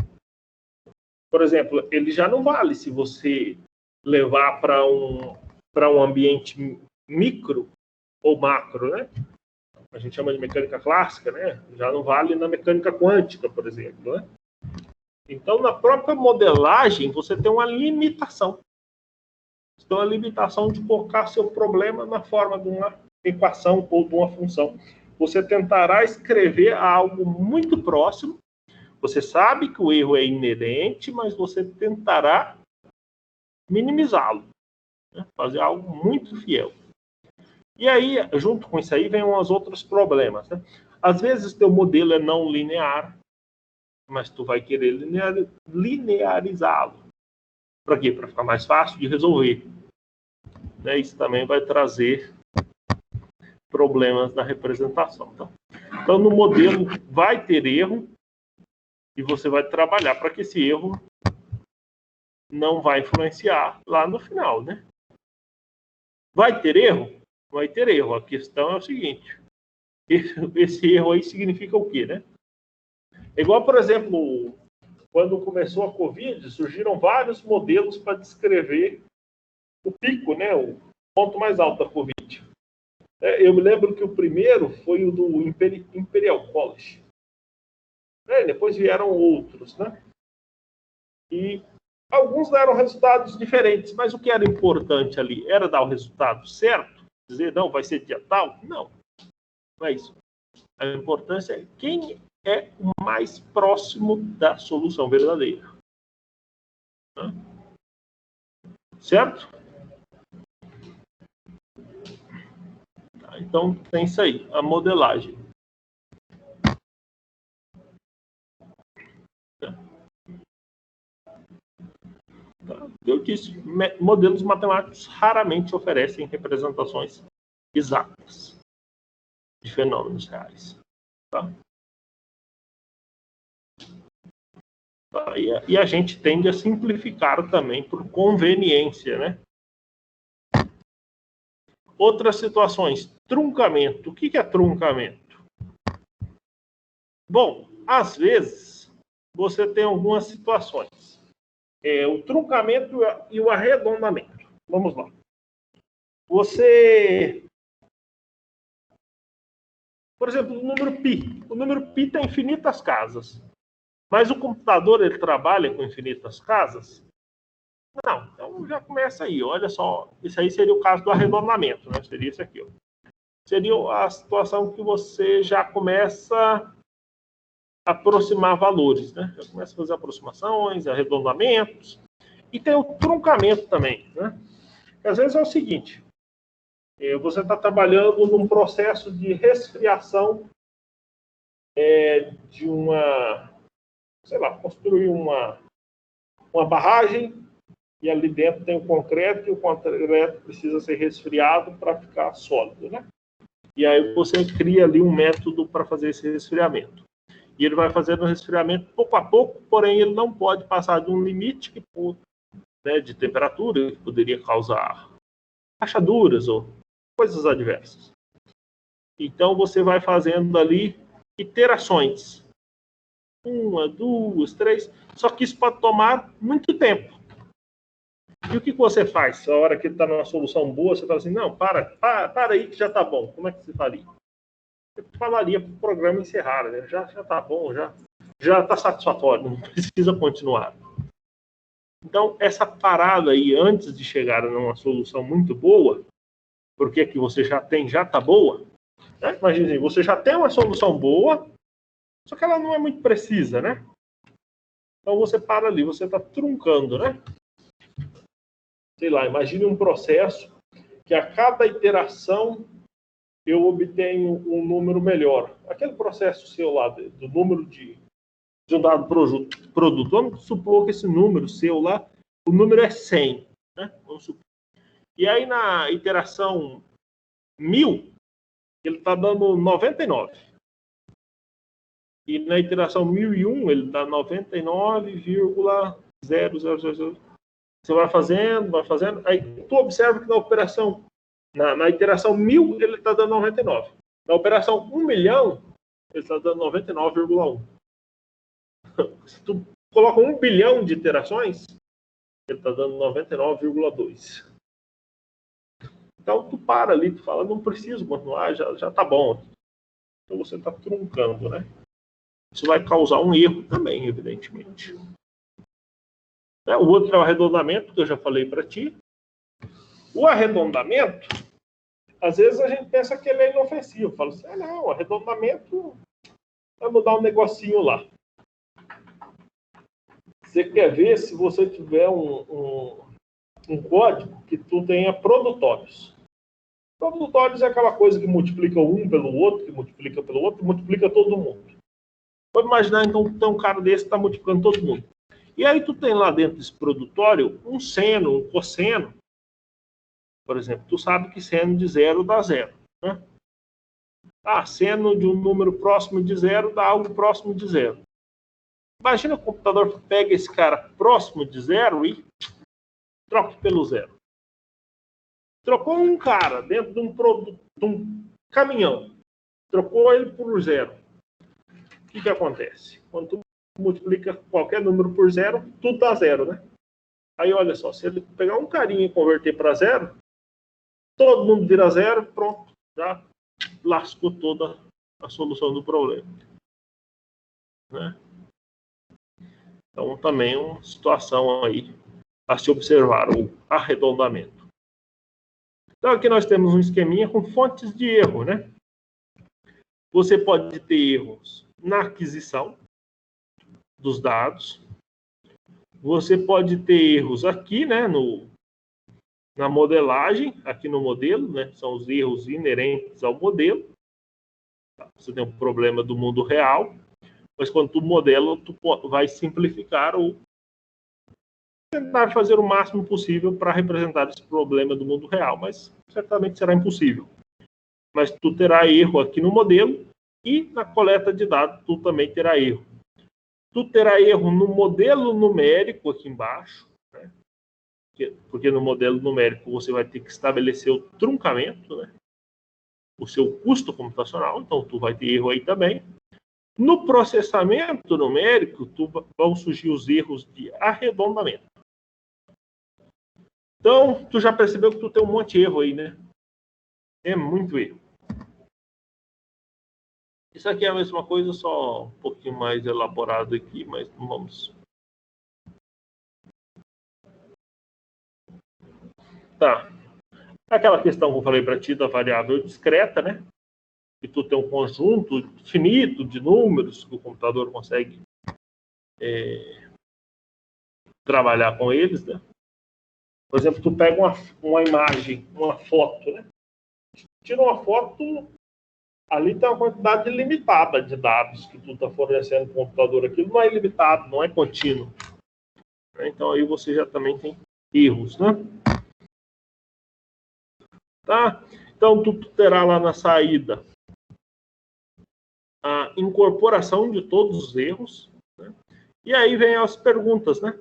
Por exemplo, ele já não vale se você levar para um ambiente micro ou macro, né? A gente chama de mecânica clássica, né? Já não vale na mecânica quântica, por exemplo, né? Então, na própria modelagem, você tem uma limitação. Você tem uma limitação de colocar seu problema na forma de uma equação ou de uma função. Você tentará escrever algo muito próximo. Você sabe que o erro é inerente, mas você tentará minimizá-lo, né? Fazer algo muito fiel. E aí, junto com isso aí, vem uns outros problemas, né? Às vezes, teu modelo é não linear, mas tu vai querer linearizá-lo. Para quê? Para ficar mais fácil de resolver. Né? Isso também vai trazer problemas na representação. Tá? Então, no modelo vai ter erro e você vai trabalhar para que esse erro não vai influenciar lá no final, né? Vai ter erro? Vai ter erro. A questão é o seguinte: esse erro aí significa o quê, né? É igual, por exemplo, quando começou a Covid, surgiram vários modelos para descrever o pico, né? O ponto mais alto da Covid. Eu me lembro que o primeiro foi o do Imperial College. Depois vieram outros, né? E Alguns deram resultados diferentes, mas o que era importante ali era dar o resultado certo? Dizer, não, vai ser dia tal? Não, não é isso. A importância é quem é o mais próximo da solução verdadeira. Certo? Então, tem isso aí, a modelagem. Eu disse, modelos matemáticos raramente oferecem representações exatas de fenômenos reais. Tá? E a gente tende a simplificar também por conveniência, né? Outras situações, truncamento. O que é truncamento? Bom, às vezes, você tem algumas situações. O truncamento e o arredondamento. Vamos lá. Você... Por exemplo, o número π. O número π tem infinitas casas. Mas o computador, ele trabalha com infinitas casas? Não. Então, já começa aí. Olha só. Isso aí seria o caso do arredondamento, né? Seria isso aqui, ó. Seria a situação que você já começa a aproximar valores, né? Já começa a fazer aproximações, arredondamentos. E tem o truncamento também, né? Às vezes é o seguinte. Você está trabalhando num processo de resfriação de uma... Sei lá, construir uma barragem e ali dentro tem o concreto e o concreto precisa ser resfriado para ficar sólido, né? E aí você cria ali um método para fazer esse resfriamento. E ele vai fazendo o resfriamento pouco a pouco, porém ele não pode passar de um limite de temperatura que poderia causar rachaduras ou coisas adversas. Então você vai fazendo ali iterações. 1, 2, 3. Só que isso pode tomar muito tempo. E o que você faz? A hora que está numa solução boa, você fala assim, não, para aí que já está bom. Como é que você faria? Você falaria para o programa encerrar, né? Já está bom, já está satisfatório, não precisa continuar. Então, essa parada aí, antes de chegar numa solução muito boa, porque que você já está boa, né? Imagine, você já tem uma solução boa, só que ela não é muito precisa, né? Então você para ali, você está truncando, né? Sei lá, imagine um processo que a cada iteração eu obtenho um número melhor. Aquele processo seu lá, do número de um dado produto, vamos supor que esse número seu lá, o número é 100, né? Vamos supor. E aí na iteração 1000, ele está dando 99. E na iteração 1001, ele dá 99,0000. Você vai fazendo. Aí tu observa que na operação, na iteração 1000, ele está dando 99. Na operação 1 milhão, ele está dando 99,1. Se tu coloca 1 bilhão de iterações, ele está dando 99,2. Então tu para ali, tu fala, não preciso continuar, já está bom. Então você está truncando, né? Isso vai causar um erro também, evidentemente. O outro é o arredondamento, que eu já falei para ti. O arredondamento, às vezes a gente pensa que ele é inofensivo. Fala assim, não, arredondamento vai mudar um negocinho lá. Você quer ver se você tiver um código que tu tenha produtórios. Produtórios é aquela coisa que multiplica um pelo outro, que multiplica pelo outro, multiplica todo mundo. Pode imaginar, então, que tem um cara desse que está multiplicando todo mundo. E aí tu tem lá dentro desse produtório um seno, um cosseno. Por exemplo, tu sabe que seno de 0 dá 0. Né? Seno de um número próximo de 0 dá algo próximo de 0. Imagina o computador pega esse cara próximo de 0 e troca pelo 0. Trocou um cara dentro de um caminhão. Trocou ele por 0. O que acontece? Quando tu multiplica qualquer número por 0, tudo dá 0, né? Aí, olha só, se ele pegar um carinha e converter para 0, todo mundo vira 0, pronto, já lascou toda a solução do problema. Né? Então, também uma situação aí a se observar, o arredondamento. Então, aqui nós temos um esqueminha com fontes de erro, né? Você pode ter erros na aquisição dos dados. Você pode ter erros aqui, né, na modelagem, aqui no modelo, né? São os erros inerentes ao modelo. Você tem um problema do mundo real, mas quando tu modela, tu vai simplificar ou tentar fazer o máximo possível para representar esse problema do mundo real, mas certamente será impossível. Mas tu terá erro aqui no modelo e na coleta de dados tu também terá erro. Tu terá erro no modelo numérico aqui embaixo, né? Porque no modelo numérico você vai ter que estabelecer o truncamento, né? O seu custo computacional, então tu vai ter erro aí também. No processamento numérico, vão surgir os erros de arredondamento. Então, tu já percebeu que tu tem um monte de erro aí, né? É muito erro. Isso aqui é a mesma coisa, só um pouquinho mais elaborado aqui, mas não vamos. Tá. Aquela questão que eu falei para ti da variável discreta, né? Que tu tem um conjunto finito de números que o computador consegue trabalhar com eles, né? Por exemplo, tu pega uma imagem, uma foto, né? Tira uma foto, ali tem uma quantidade limitada de dados que tu está fornecendo para o computador. Aquilo não é ilimitado, não é contínuo. Então aí você já também tem erros, né? Tá? Então tu terá lá na saída a incorporação de todos os erros, né? E aí vem as perguntas, né?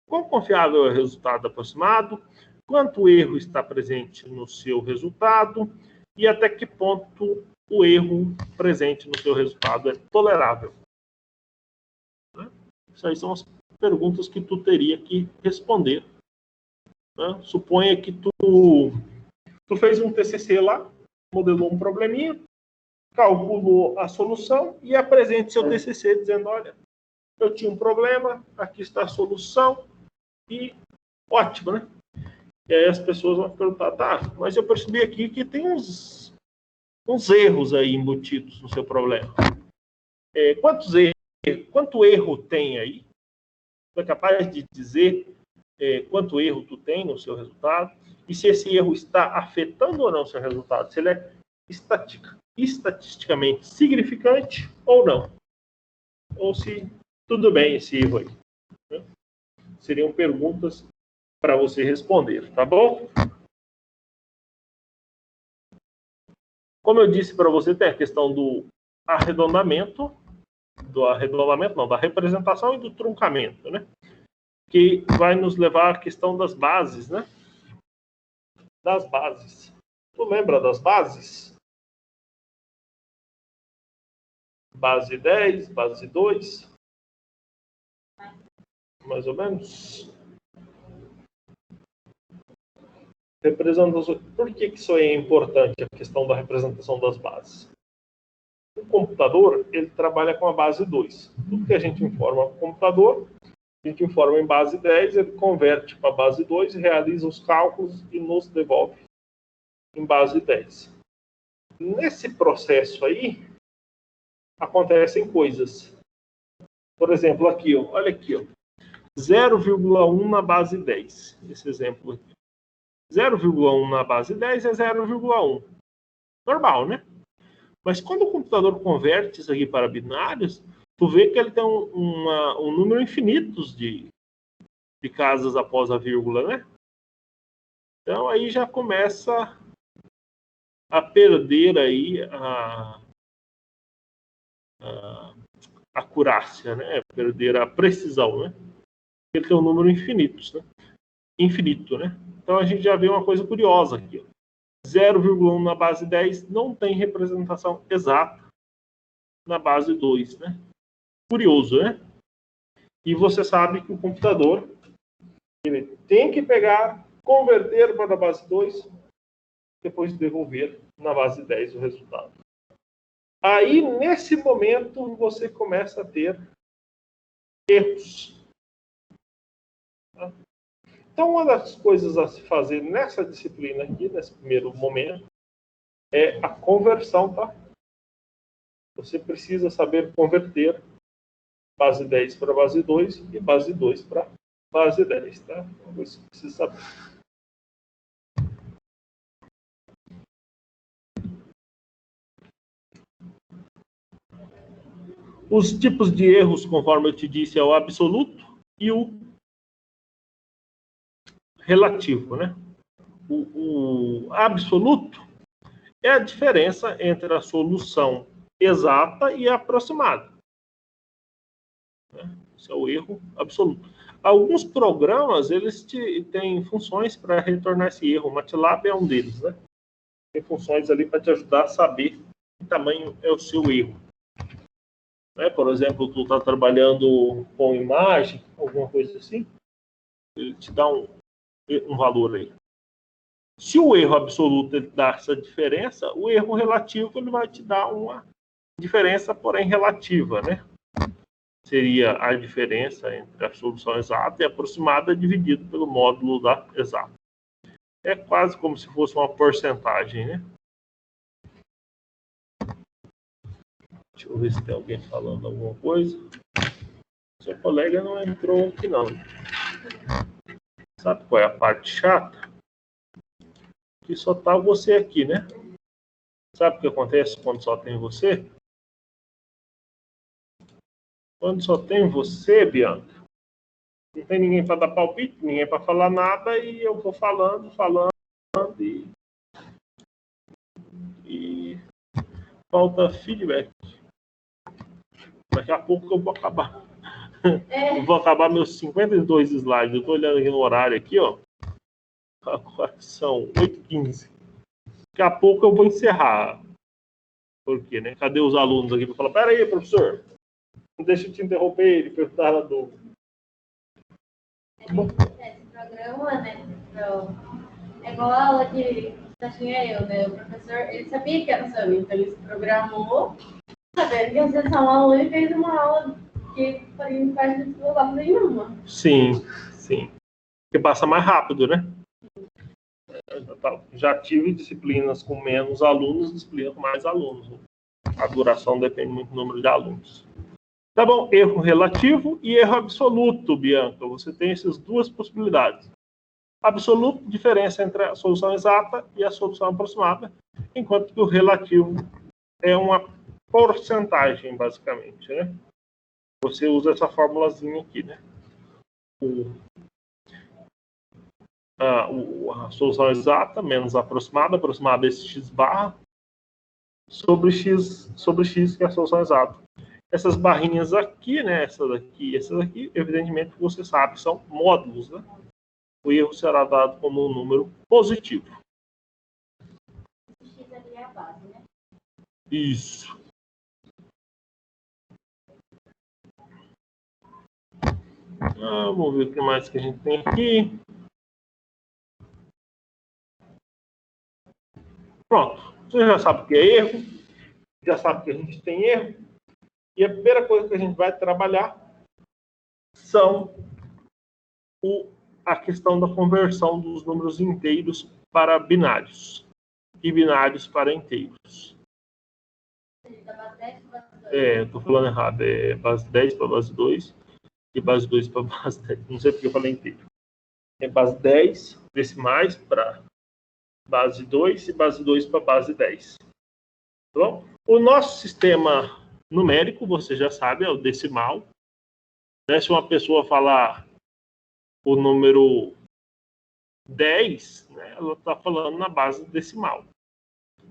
Quão confiável é o resultado aproximado? Quanto erro está presente no seu resultado? E até que ponto o erro presente no seu resultado é tolerável? Né? Isso aí são as perguntas que tu teria que responder. Né? Suponha que tu fez um TCC lá, modelou um probleminha, calculou a solução e apresente seu TCC dizendo, olha, eu tinha um problema, aqui está a solução e ótimo, né? E aí as pessoas vão perguntar, tá, mas eu percebi aqui que tem uns erros aí embutidos no seu problema. Quanto erro tem aí? Tu é capaz de dizer quanto erro tu tem no seu resultado? E se esse erro está afetando ou não o seu resultado? Se ele é estatisticamente significante ou não? Ou se tudo bem esse erro aí? Né? Seriam perguntas para você responder, tá bom? Como eu disse para você, tem a questão do arredondamento, da representação e do truncamento, né? Que vai nos levar à questão das bases, né? Das bases. Tu lembra das bases? Base 10, base 2, mais ou menos. Por que isso é importante, a questão da representação das bases? O computador, ele trabalha com a base 2. Tudo que a gente informa para o computador, a gente informa em base 10, ele converte para a base 2, realiza os cálculos e nos devolve em base 10. Nesse processo aí, acontecem coisas. Por exemplo, aqui, ó, olha aqui, ó, 0,1 na base 10. Esse exemplo aqui. 0,1 na base 10 é 0,1. Normal, né? Mas quando o computador converte isso aqui para binários, tu vê que ele tem um número infinito de casas após a vírgula, né? Então aí já começa a perder aí a acurácia, né? Perder a precisão, né? Ele tem um número infinito, né? Então a gente já vê uma coisa curiosa aqui, ó. 0,1 na base 10 não tem representação exata na base 2, né? Curioso, né? E você sabe que o computador ele tem que pegar, converter para a base 2, depois devolver na base 10 o resultado. Aí, nesse momento, você começa a ter erros. Tá? Então, uma das coisas a se fazer nessa disciplina aqui, nesse primeiro momento, é a conversão, tá? Você precisa saber converter base 10 para base 2 e base 2 para base 10, tá? Você precisa saber. Os tipos de erros, conforme eu te disse, é o absoluto e o relativo, né? O absoluto é a diferença entre a solução exata e aproximada. Esse é o erro absoluto. Alguns programas, eles têm funções para retornar esse erro. O MATLAB é um deles, né? Tem funções ali para te ajudar a saber que tamanho é o seu erro. Né? Por exemplo, tu está trabalhando com imagem, alguma coisa assim, ele te dá um valor aí. Se o erro absoluto ele dá essa diferença, o erro relativo ele vai te dar uma diferença, porém relativa, né? Seria a diferença entre a solução exata e a aproximada dividido pelo módulo da exata. É quase como se fosse uma porcentagem, né? Deixa eu ver se tem alguém falando alguma coisa. Seu colega não entrou aqui, não. Sabe qual é a parte chata? Que só tá você aqui, né? Sabe o que acontece quando só tem você? Quando só tem você, Bianca, não tem ninguém para dar palpite, ninguém para falar nada, e eu vou falando, e falta feedback. Daqui a pouco eu vou acabar. Eu vou acabar meus 52 slides. Eu estou olhando aqui no horário aqui, ó. Agora são 8h15. Daqui a pouco eu vou encerrar. Por quê, né? Cadê os alunos aqui para falar? Pera aí, professor. Não deixa eu te interromper. Ele perguntar a dúvida. Esse programa, né? É igual a aula que já tinha eu, né? O professor, ele sabia que era sobre, então ele se programou, sabendo que ia ser só uma aula e fez uma aula que não faz dificuldade nenhuma. Sim, sim. Porque passa mais rápido, né? Já tive disciplinas com menos alunos, disciplinas com mais alunos. A duração depende muito do número de alunos. Tá bom, erro relativo e erro absoluto, Bianca. Você tem essas duas possibilidades. Absoluto, diferença entre a solução exata e a solução aproximada, enquanto que o relativo é uma porcentagem, basicamente, né? Você usa essa formulazinha aqui, né? A solução exata menos a aproximada, aproximada é x barra, sobre x, que é a solução exata. Essas barrinhas aqui, né? Essa daqui e essa daqui, evidentemente, você sabe, são módulos, né? O erro será dado como um número positivo. X ali é a base, né? Isso. Vamos ver o que mais que a gente tem aqui. Pronto. Você já sabe o que é erro. Já sabe que a gente tem erro. E a primeira coisa que a gente vai trabalhar são a questão da conversão dos números inteiros para binários e binários para inteiros. Eu estou falando errado. É base 10 para base 2 e base 2 para base 10. Não sei porque eu falei inteiro. É base 10 decimais para base 2 e base 2 para base 10. Tá bom? O nosso sistema numérico, você já sabe, é o decimal. Né? Se uma pessoa falar o número 10, né, ela está falando na base decimal.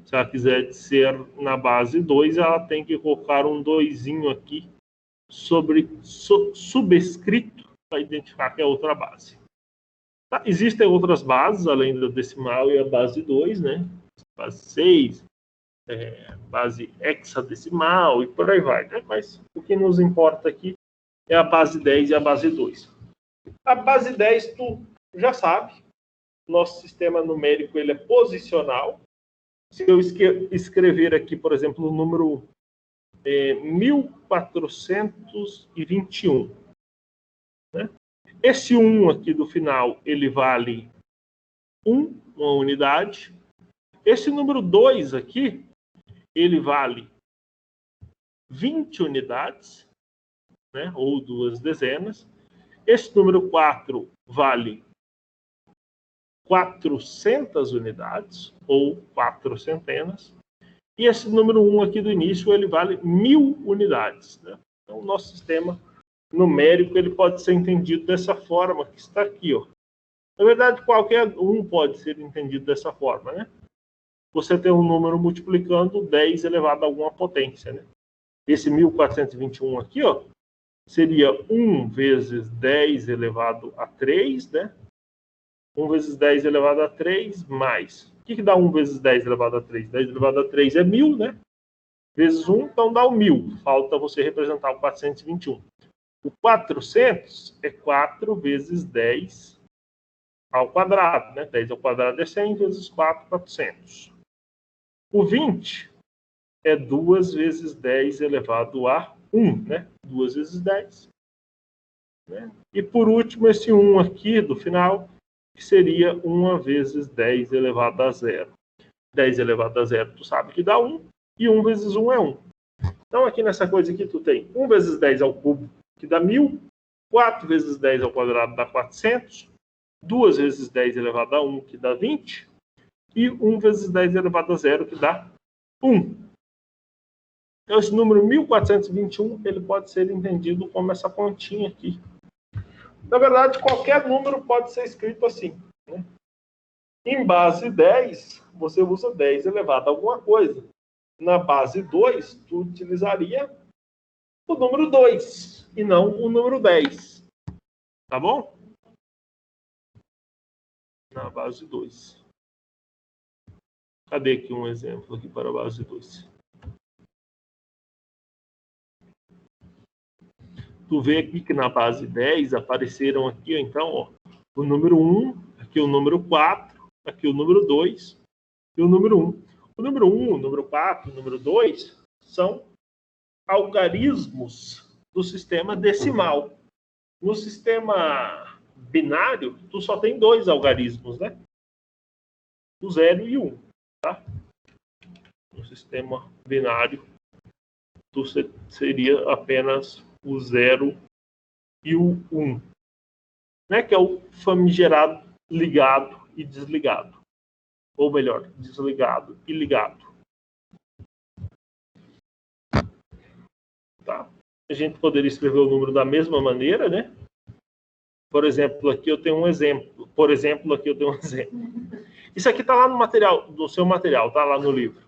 Se ela quiser ser na base 2, ela tem que colocar um 2zinho aqui subscrito para identificar que é outra base. Tá? Existem outras bases, além da decimal e a base 2, né? Base 6, base hexadecimal e por aí vai. Né? Mas o que nos importa aqui é a base 10 e a base 2. A base 10, tu já sabe, nosso sistema numérico ele é posicional. Se eu escrever aqui, por exemplo, o número 1421, né? Esse 1 aqui do final, ele vale 1, uma unidade. Esse número 2 aqui, ele vale 20 unidades, né, ou 2 dezenas. Esse número 4 vale 400 unidades, ou 4 centenas. E esse número 1 aqui do início, ele vale 1000 unidades. Né? Então, o nosso sistema numérico ele pode ser entendido dessa forma, que está aqui. Ó. Na verdade, qualquer um pode ser entendido dessa forma. Né? Você tem um número multiplicando 10 elevado a alguma potência. Né? Esse 1421 aqui, ó, seria 1 vezes 10 elevado a 3, né? 1 vezes 10 elevado a 3 mais. O que dá 1 vezes 10 elevado a 3? 10 elevado a 3 é 1000, né? Vezes 1, então dá o 1000. Falta você representar o 421. O 400 é 4 vezes 10 ao quadrado, né? 10 ao quadrado é 100, vezes 4, 400. O 20 é 2 vezes 10 elevado a 1, né? 2 vezes 10. Né? E por último, esse 1 aqui do final, que seria 1 vezes 10 elevado a 0. 10 elevado a 0, tu sabe que dá 1, e 1 vezes 1 é 1. Então, aqui nessa coisa aqui, tu tem 1 vezes 10 ao cubo, que dá 1000, 4 vezes 10 ao quadrado dá 400, 2 vezes 10 elevado a 1, que dá 20, e 1 vezes 10 elevado a 0, que dá 1. Então, esse número 1421, ele pode ser entendido como essa continha aqui. Na verdade, qualquer número pode ser escrito assim. Né? Em base 10, você usa 10 elevado a alguma coisa. Na base 2, tu utilizaria o número 2 e não o número 10. Tá bom? Na base 2. Cadê aqui um exemplo aqui para a base 2? Tu vê aqui que na base 10 apareceram aqui, então, ó, o número 1, aqui o número 4, aqui o número 2 e o número 1. O número 1, o número 4, o número 2 são algarismos do sistema decimal. No sistema binário, tu só tem 2 algarismos, né? O 0 e o 1, tá? No sistema binário, tu seria apenas o 0 e o 1, né? Que é o famigerado ligado e desligado. Ou melhor, desligado e ligado. Tá? A gente poderia escrever o número da mesma maneira, né? Por exemplo, aqui eu tenho um exemplo. Isso aqui está lá no material, do seu material, tá lá no livro.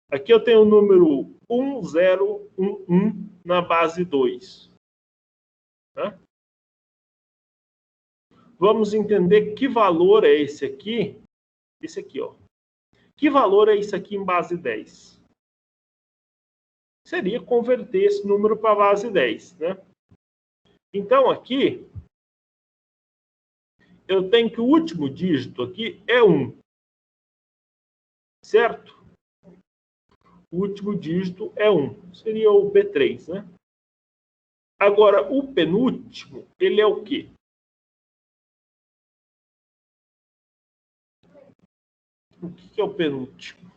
Aqui eu tenho o número 1011 na base 2. Tá? Vamos entender que valor é esse aqui. Esse aqui, ó. Que valor é isso aqui em base 10? Seria converter esse número para a base 10, né? Então, aqui, eu tenho que o último dígito aqui é 1. Certo? O último dígito é 1. Seria o B3, né? Agora, o penúltimo, ele é o quê? O que é o penúltimo?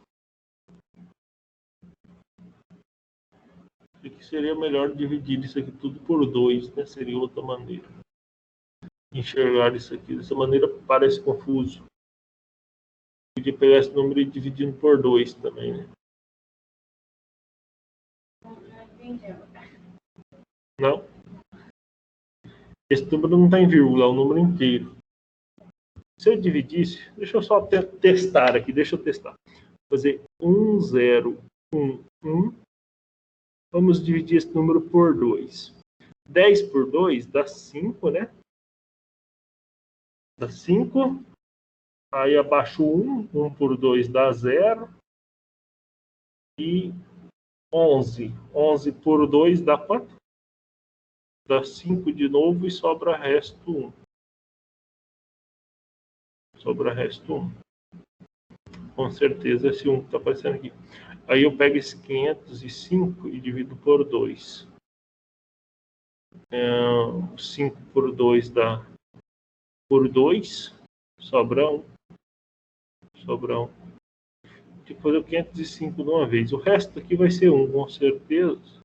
Aqui seria melhor dividir isso aqui tudo por 2, né? Seria outra maneira. Enxergar isso aqui. Dessa maneira parece confuso. Podia pegar esse número e dividindo por 2 também, né? Não? Esse número não está em vírgula, é o número inteiro. Se eu dividisse, deixa eu só testar aqui, deixa eu testar. Vou fazer 1011. Vamos dividir esse número por 2. 10 por 2 dá 5, né? Dá 5. Aí abaixo 1. 1 por 2 dá 0. E 11. 11 por 2 dá quanto? Dá 5 de novo e sobra resto 1. Sobra resto 1. Com certeza esse 1 que está aparecendo aqui. Aí eu pego esse 505 e divido por 2. 5 por 2 dá por 2, sobra 1. Sobra 1. Tem que fazer o 505 de uma vez. O resto aqui vai ser 1, com certeza.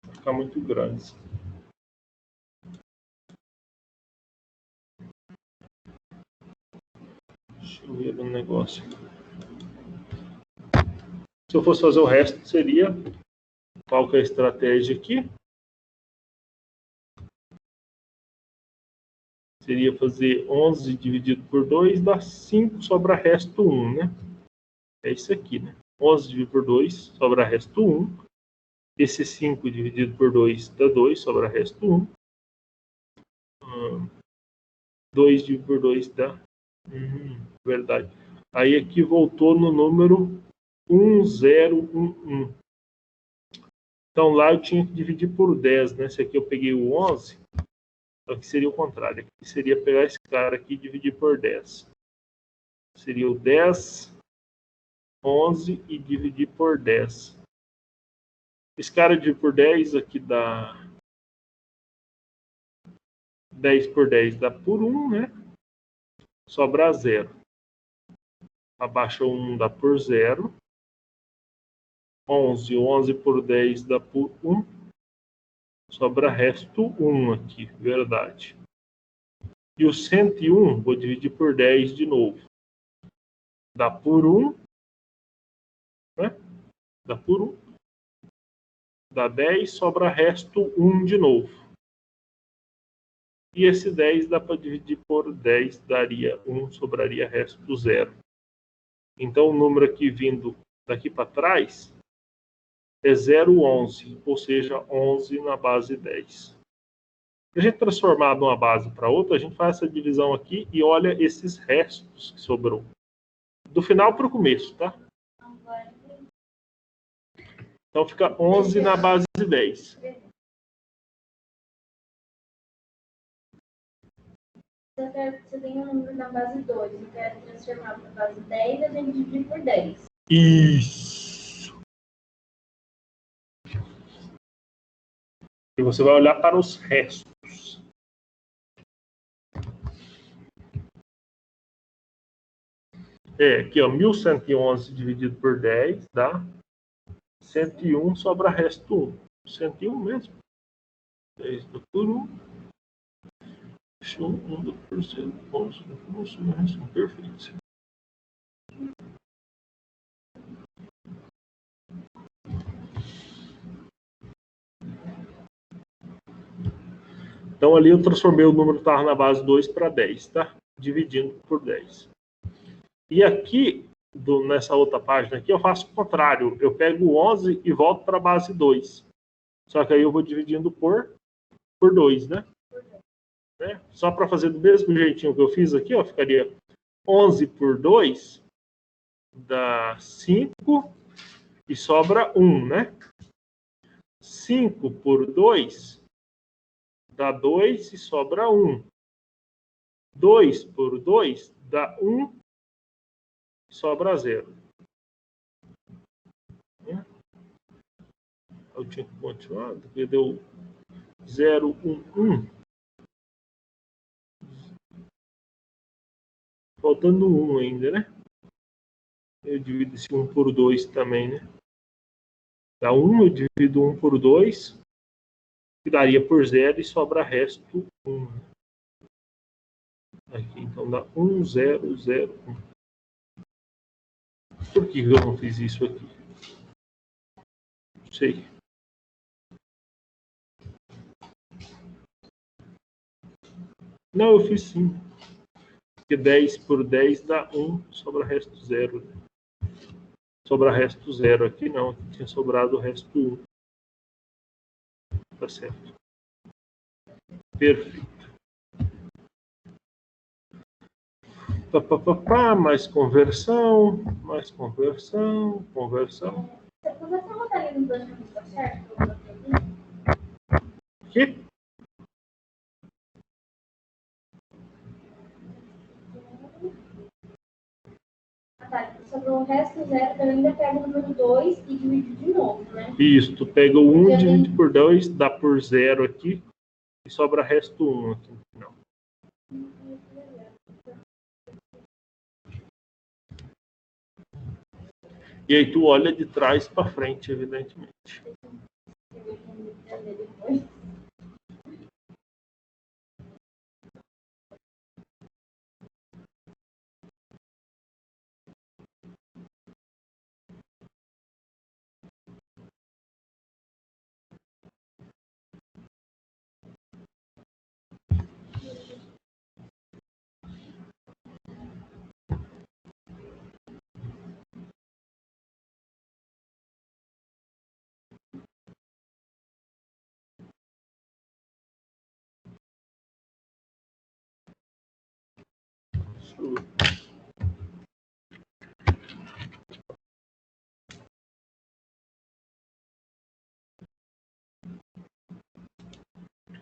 Vai ficar muito grande. Deixa eu ver um negócio. Se eu fosse fazer o resto, seria... Qual que é a estratégia aqui? Seria fazer 11 dividido por 2, dá 5, sobra resto 1, né? É isso aqui, né? 11 dividido por 2, sobra resto 1. Esse 5 dividido por 2 dá 2, sobra resto 1. 2 dividido por 2 dá... verdade. Aí aqui voltou no número 1011. Então lá eu tinha que dividir por 10, né? Se aqui eu peguei o 11, aqui seria o contrário. Aqui seria pegar esse cara aqui e dividir por 10. Seria o 10, 11 e dividir por 10. Esse cara dividir por 10 aqui dá... 10 por 10 dá por 1, né? Sobra 0. Abaixa 1 dá por 0. 11 por 10 dá por 1. Sobra resto 1 aqui, verdade. E o 101, vou dividir por 10 de novo. Dá por 1. Né? Dá por 1. Dá 10, sobra resto 1 de novo. E esse 10 dá para dividir por 10, daria 1, sobraria resto 0. Então o número aqui vindo daqui para trás é 0,11, ou seja, 11 na base 10. Se a gente transformar de uma base para outra, a gente faz essa divisão aqui e olha esses restos que sobrou. Do final para o começo, tá? Então fica 11 na base 10. Você tem um número na base 2, eu quero transformar para a base 10, a gente divide por 10. Isso. E você vai olhar para os restos. Aqui, ó, 1111 dividido por 10 dá 101, sobra resto 1. 101 mesmo. 10 dá por 1. Deixa 1 dá por 0. 11 dá por 1, sobra resto 1. Perfeito. Então ali eu transformei o número que estava na base 2 para 10, tá? Dividindo por 10. E aqui, nessa outra página aqui, eu faço o contrário. Eu pego o 11 e volto para a base 2. Só que aí eu vou dividindo por 2, né? Só para fazer do mesmo jeitinho que eu fiz aqui, ó, ficaria 11 por 2 dá 5 e sobra 1, né? 5 por 2 dá 2 e sobra 1. 2 por 2 dá 1 e sobra 0. Eu tinha que continuar, porque deu 0, 1, 1. Faltando 1 ainda, né? Eu divido esse 1 por 2 também, né? Dá 1, eu divido 1 por 2, que daria por 0 e sobra resto 1. Aqui, então dá 1, 0, 0, 1. Por que eu não fiz isso aqui? Não sei. Não, eu fiz sim. Porque 10 por 10 dá 1, sobra resto 0. Sobra resto 0 aqui não, aqui tinha sobrado o resto 1. Tá certo. Perfeito. Mais conversão, conversão. Você botar ali no plano que está certo? Que? Tá, sobrou o resto zero, eu ainda pego o número 2 e divido de novo, né? Isso, tu pega o 1, divide por 2, dá por 0 aqui, e sobra resto 1 aqui no final. E aí tu olha de trás para frente, evidentemente.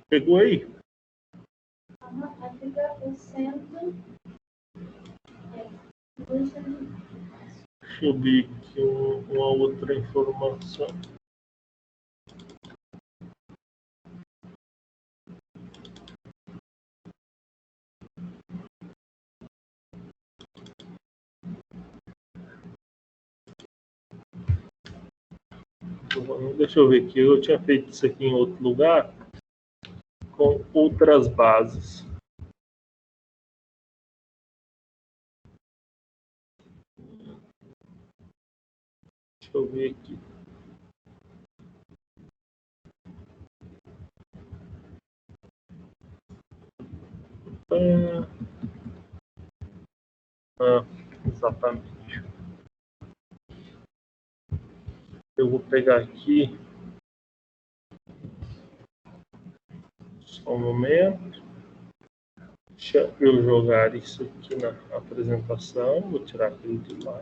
Pegou aí? Deixa eu ver aqui uma outra informação. Deixa eu ver aqui. Eu tinha feito isso aqui em outro lugar com outras bases. Deixa eu ver aqui. Exatamente. Eu vou pegar aqui. Só um momento. Deixa eu jogar isso aqui na apresentação. Vou tirar aquilo de lá.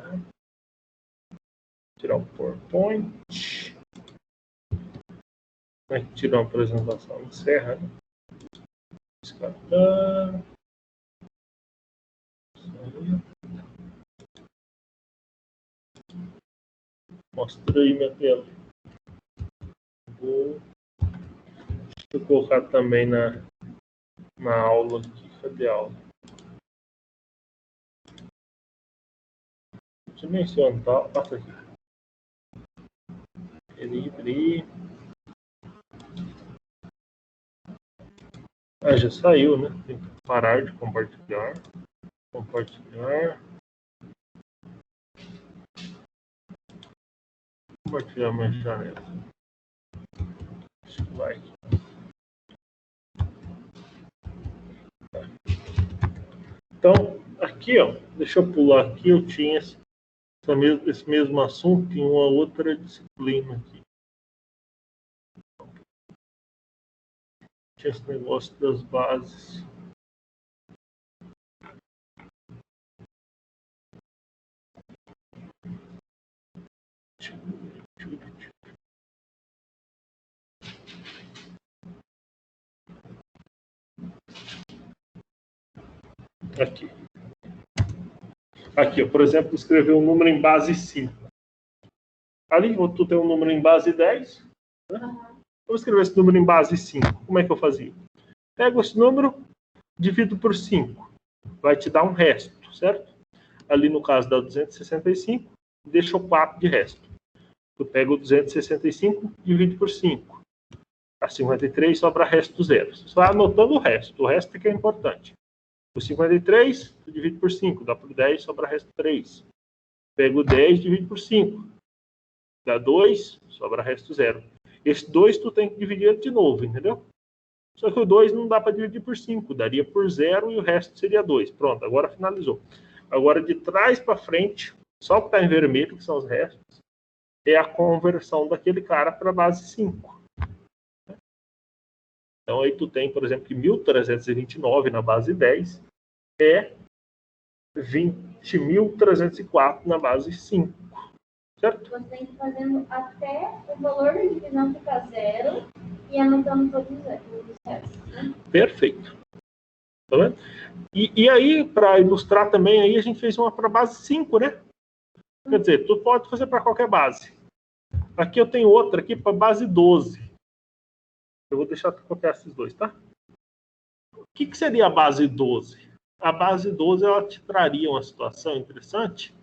Tirar o PowerPoint. Como é que tira uma apresentação? Encerra, né? Descartar. Mostra aí minha tela. Deixa eu colocar também na aula aqui. Cadê a aula? Dimensiona, tá? Passa aqui. Livre. Já saiu, né? Tem que parar de compartilhar. Compartilhar minha janela. Vai. Então, aqui, ó, deixa eu pular aqui. Eu tinha esse mesmo assunto em uma outra disciplina aqui. Tinha esse negócio das bases. Aqui, ó, por exemplo, escrever um número em base 5. Ali, tu tem um número em base 10. Né? Vou escrever esse número em base 5. Como é que eu fazia? Pego esse número, divido por 5. Vai te dar um resto, certo? Ali no caso dá 265, deixa o 4 de resto. Tu pega o 265, divide por 5. A 53 sobra resto 0. Você vai anotando o resto que é importante. O 53, tu divide por 5, dá por 10, sobra resto 3. Pega o 10, divide por 5. Dá 2, sobra resto 0. Esse 2 tu tem que dividir de novo, entendeu? Só que o 2 não dá para dividir por 5, daria por 0 e o resto seria 2. Pronto, agora finalizou. Agora, de trás para frente, só o que está em vermelho, que são os restos, é a conversão daquele cara para base 5. Então, aí tu tem, por exemplo, que 1.329 na base 10 é 20.304 na base 5. Certo? Você tem que ir fazendo até o valor da divisão ficar 0 e anotando todos os restos. Né? Perfeito. Tá vendo? E aí, para ilustrar também, aí a gente fez uma para base 5, né? Quer dizer, tu pode fazer para qualquer base. Aqui eu tenho outra aqui para base 12. Eu vou deixar tu copiar esses dois, tá? O que seria a base 12? A base 12 ela te traria uma situação interessante,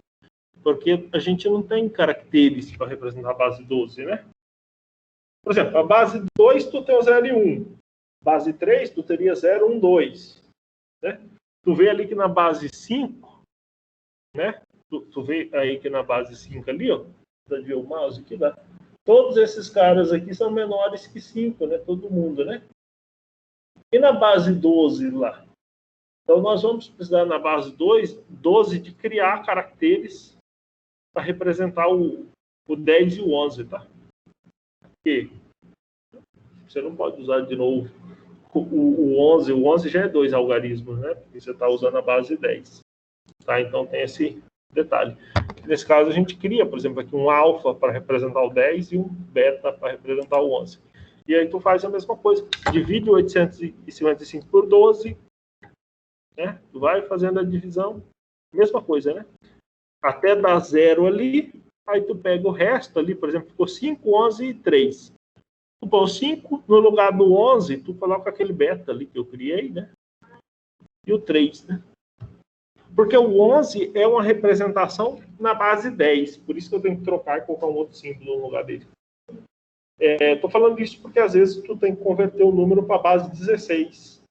porque a gente não tem caracteres para representar a base 12, né? Por exemplo, a base 2 tu tem o 0 e 1. Base 3 tu teria 0, 1, 2. Né? Tu vê ali que na base 5, né? Tu vê aí que na base 5 ali, ó. Dá de ver o mouse aqui, dá. Todos esses caras aqui são menores que 5, né? Todo mundo, né? E na base 12 lá? Então, nós vamos precisar, na base 12, de criar caracteres para representar o 10 e o 11, tá? Porque você não pode usar de novo o 11. O 11 já é 2 algarismos, né? Porque você está usando a base 10. Tá? Então, tem esse detalhe. Nesse caso, a gente cria, por exemplo, aqui um alfa para representar o 10 e um beta para representar o 11. E aí tu faz a mesma coisa. Divide 855 por 12. Né? Tu vai fazendo a divisão. Mesma coisa, né? Até dar 0 ali. Aí tu pega o resto ali, por exemplo, ficou 5, 11 e 3. Tu põe o 5, no lugar do 11, tu coloca aquele beta ali que eu criei, né? E o 3, né? Porque o 11 é uma representação na base 10. Por isso que eu tenho que trocar e colocar um outro símbolo no lugar dele. Estou falando isso porque às vezes tu tem que converter o número para a base 16.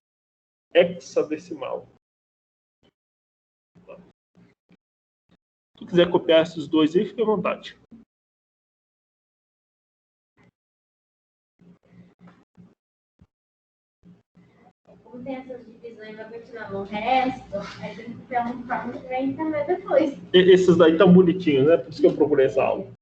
Hexadecimal. Se tu quiser copiar esses dois aí, fique à vontade. Como tem essas divisões, vai continuar no resto, aí tem que copiar uma forma que vai entender depois. Esses daí estão bonitinhos, né? Por isso que eu procurei essa aula.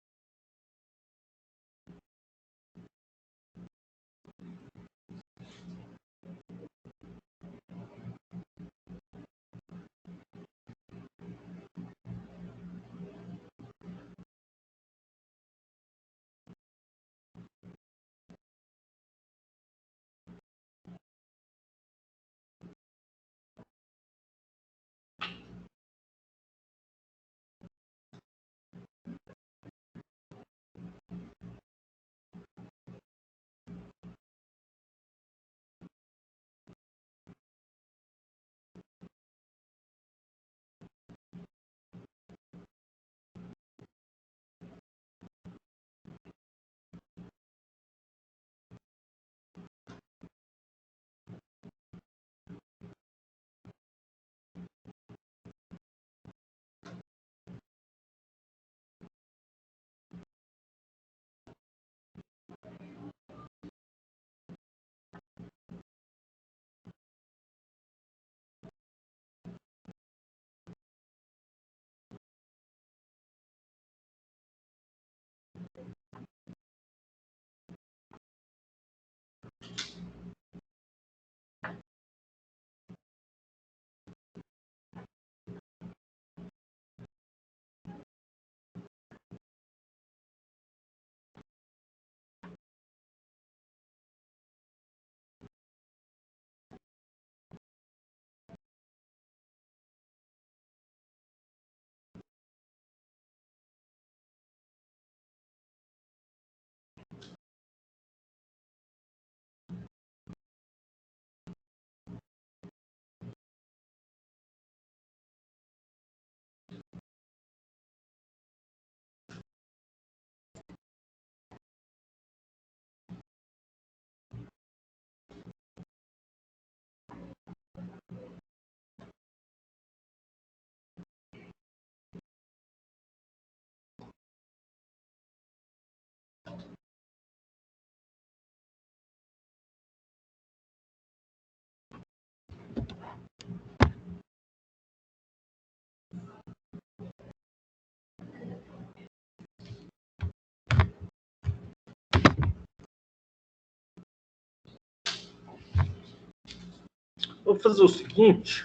Vou fazer o seguinte.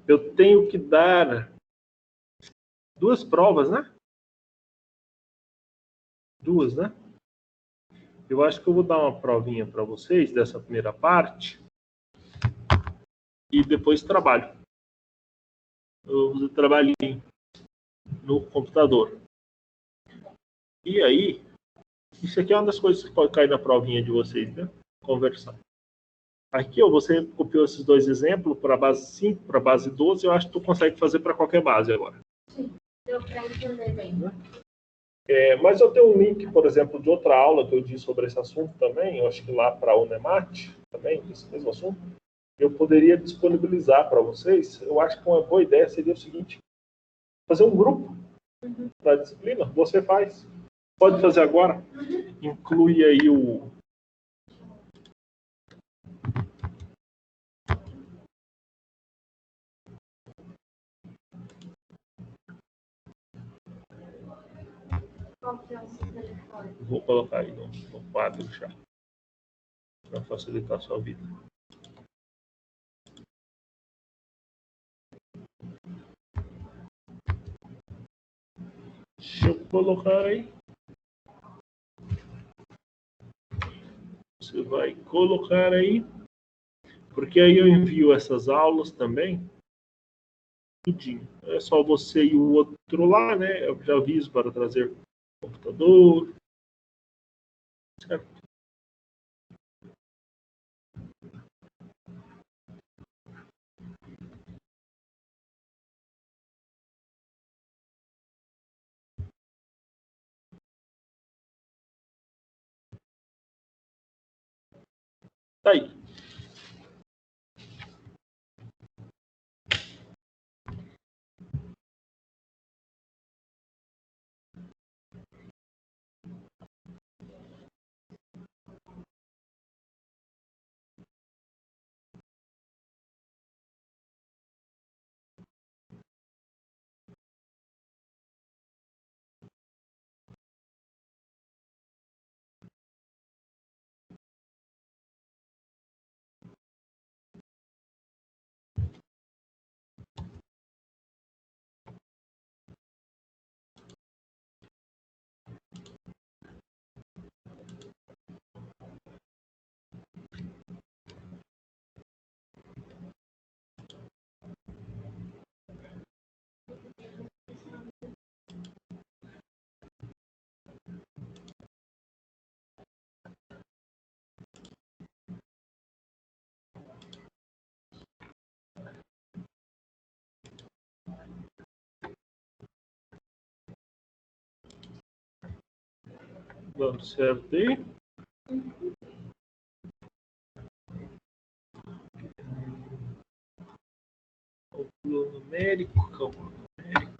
Eu tenho que dar 2 provas, né? 2, né? Eu acho que eu vou dar uma provinha para vocês dessa primeira parte e depois trabalho. Eu vou fazer trabalhinho. no computador. E aí, isso aqui é uma das coisas que pode cair na provinha de vocês, né? Conversar. Aqui, ó, você copiou esses dois exemplos para a base 5, para a base 12, eu acho que tu consegue fazer para qualquer base agora. Sim, deu para entender bem. Mas eu tenho um link, por exemplo, de outra aula que eu disse sobre esse assunto também, eu acho que lá para a Unemat, também, esse mesmo assunto, eu poderia disponibilizar para vocês. Eu acho que uma boa ideia seria o seguinte, fazer um grupo para a disciplina, você faz. Pode fazer agora, inclui aí o... Qual que é o seu telefone? Vou colocar aí no quadro já, para facilitar a sua vida. Deixa eu colocar aí. Você vai colocar aí, porque aí eu envio essas aulas também, tudinho. É só você e o outro lá, né? Eu já aviso para trazer o computador. Certo? Tá aí. Dando certo aí. Cálculo numérico, cálculo numérico.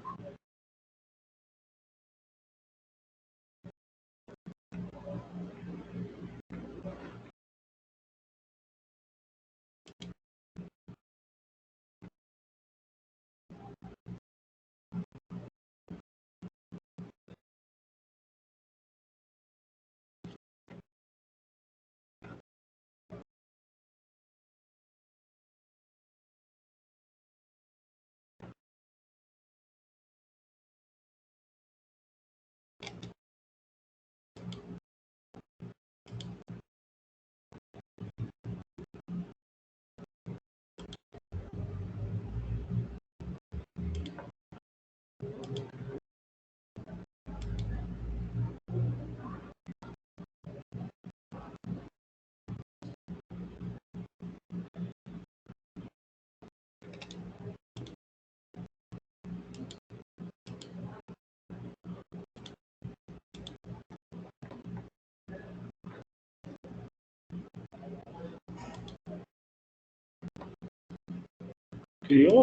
Criou?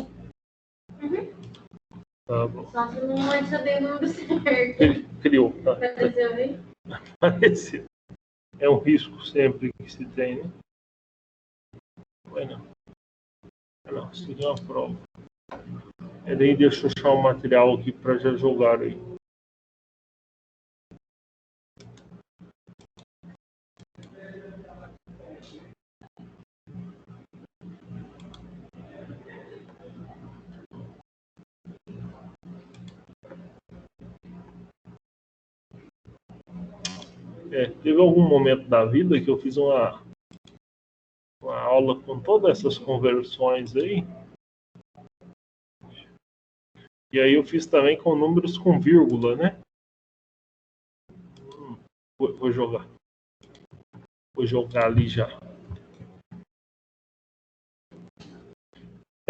Tá bom. Só que não vai saber o número certo. Criou, tá. Apareceu aí? Apareceu. É um risco sempre que se tem, né? Vai não. Não, isso aqui é uma prova. E daí deixa eu achar o material aqui para já jogar aí. Teve algum momento da vida que eu fiz uma aula com todas essas conversões aí. E aí eu fiz também com números com vírgula, né? Vou jogar. Vou jogar ali já.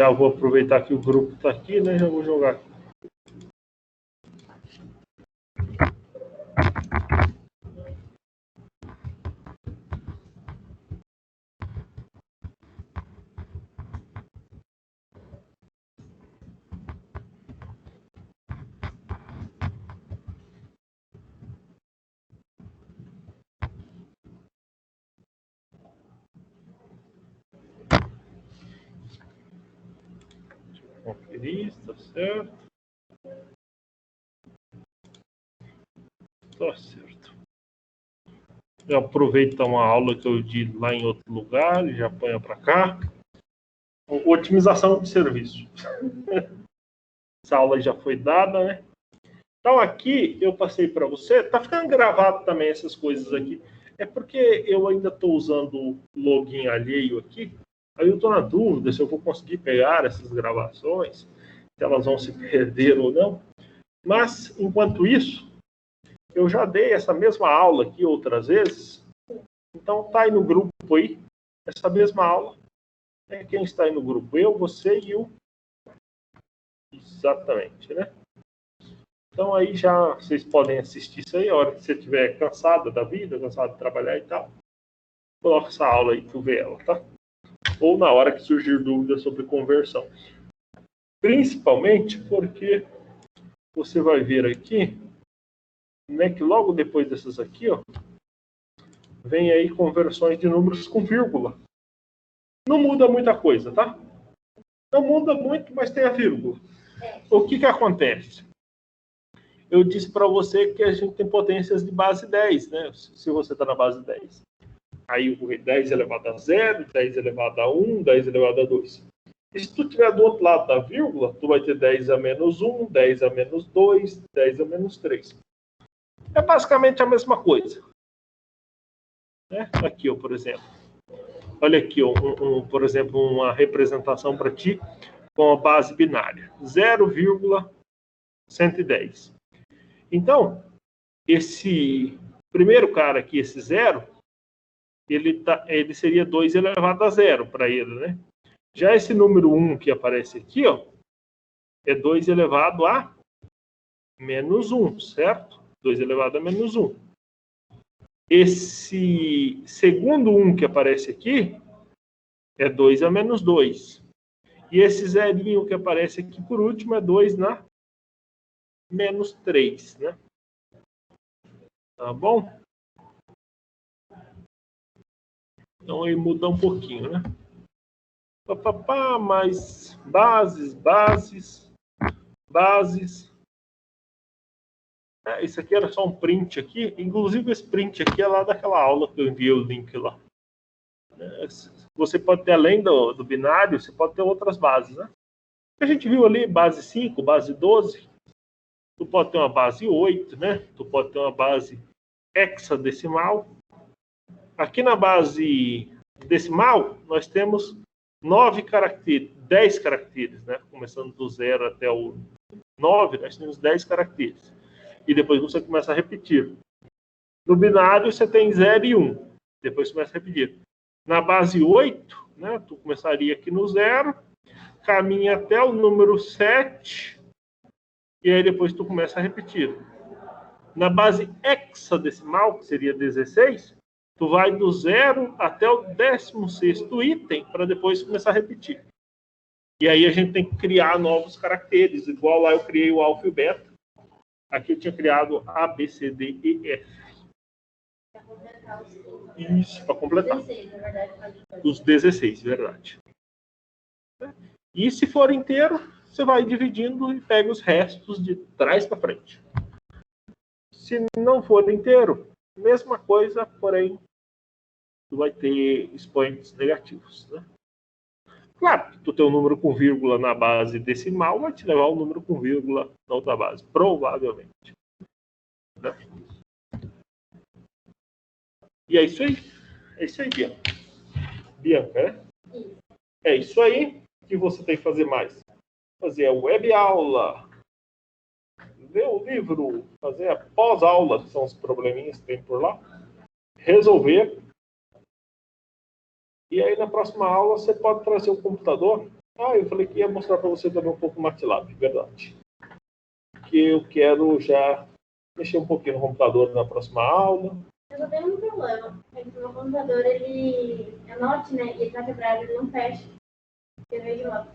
Já vou aproveitar que o grupo está aqui, né? Já vou jogar. Conferir, está certo. Está certo. Eu aproveito uma aula que eu di lá em outro lugar e já ponho para cá. Otimização de serviço. Essa aula já foi dada, né? Então aqui eu passei para você. Tá ficando gravado também essas coisas aqui. É porque eu ainda estou usando o login alheio aqui. Aí eu estou na dúvida se eu vou conseguir pegar essas gravações, se elas vão se perder ou não. Mas, enquanto isso, eu já dei essa mesma aula aqui outras vezes. Então, tá aí no grupo aí, essa mesma aula. Quem está aí no grupo? Eu, você e o... Exatamente, né? Então, aí já vocês podem assistir isso aí, a hora que você estiver cansado da vida, cansado de trabalhar e tal. Coloca essa aula aí, tu vê ela, tá? Ou na hora que surgir dúvidas sobre conversão. Principalmente porque você vai ver aqui, né, que logo depois dessas aqui, ó, vem aí conversões de números com vírgula. Não muda muita coisa, tá? Não muda muito, mas tem a vírgula. O que acontece? Eu disse para você que a gente tem potências de base 10, né? Se você está na base 10. Aí o 10 elevado a 0, 10 elevado a 1, 10 elevado a 2. E se tu estiver do outro lado da vírgula, tu vai ter 10 a menos 1, 10 a menos 2, 10 a menos 3. É basicamente a mesma coisa. Né? Aqui, ó, por exemplo. Olha aqui, ó, por exemplo, uma representação para ti com a base binária. 0,110. Então, esse primeiro cara aqui, esse 0, ele seria 2 elevado a 0 para ele, né? Já esse número 1 que aparece aqui, ó, é 2 elevado a menos 1, certo? 2 elevado a menos 1. Esse segundo 1 que aparece aqui é 2 a menos 2. E esse zerinho que aparece aqui por último é 2 na menos 3, né? Tá bom? Então aí muda um pouquinho, né? Mas bases. Isso aqui era só um print aqui. Inclusive esse print aqui é lá daquela aula que eu enviei o link lá. Você pode ter, além do binário, você pode ter outras bases, né? A gente viu ali base 5, base 12. Tu pode ter uma base 8, né? Tu pode ter uma base hexadecimal. Aqui na base decimal, nós temos 9 caracteres, 10 caracteres, né? Começando do 0 até o 9, nós temos 10 caracteres. E depois você começa a repetir. No binário, você tem 0 e 1. Depois você começa a repetir. Na base 8, né? Tu começaria aqui no 0, caminha até o número 7, e aí depois tu começa a repetir. Na base hexadecimal, que seria 16, tu vai do 0 até o 16º item, para depois começar a repetir. E aí a gente tem que criar novos caracteres, igual lá eu criei o alfa e o beta. Aqui eu tinha criado A, B, C, D, E, F. Isso, para completar. Os 16, verdade. E se for inteiro, você vai dividindo e pega os restos de trás para frente. Se não for inteiro, mesma coisa, porém, tu vai ter expoentes negativos, né? Claro, tu tem um número com vírgula na base decimal, vai te levar um número com vírgula na outra base, provavelmente. Né? E é isso aí. É isso aí, Bianca. Bianca, né? É isso aí que você tem que fazer mais. Fazer a web aula. ler o livro, fazer a pós-aula, que são os probleminhas que tem por lá, resolver. E aí, na próxima aula, você pode trazer o computador. Eu falei que ia mostrar para você também um pouco o MATLAB, verdade. Que eu quero já mexer um pouquinho no computador na próxima aula. Eu só tenho um problema. É que o meu computador, ele é Note, né? E ele tá quebrado, ele não fecha. Eu vejo lá.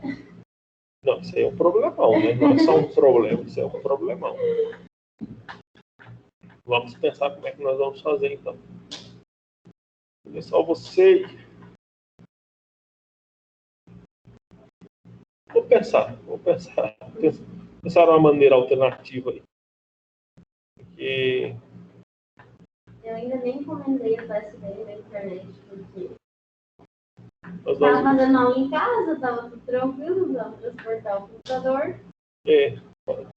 Não, isso aí é um problemão, né? Não é só um problema, isso é um problemão. Vamos pensar como é que nós vamos fazer, então. É só você... Vou pensar uma maneira alternativa aí. Porque... Eu ainda nem encomendei a peça dele na internet, porque nós tava fazendo aula em casa, tava tudo tranquilo, vamos transportar o computador.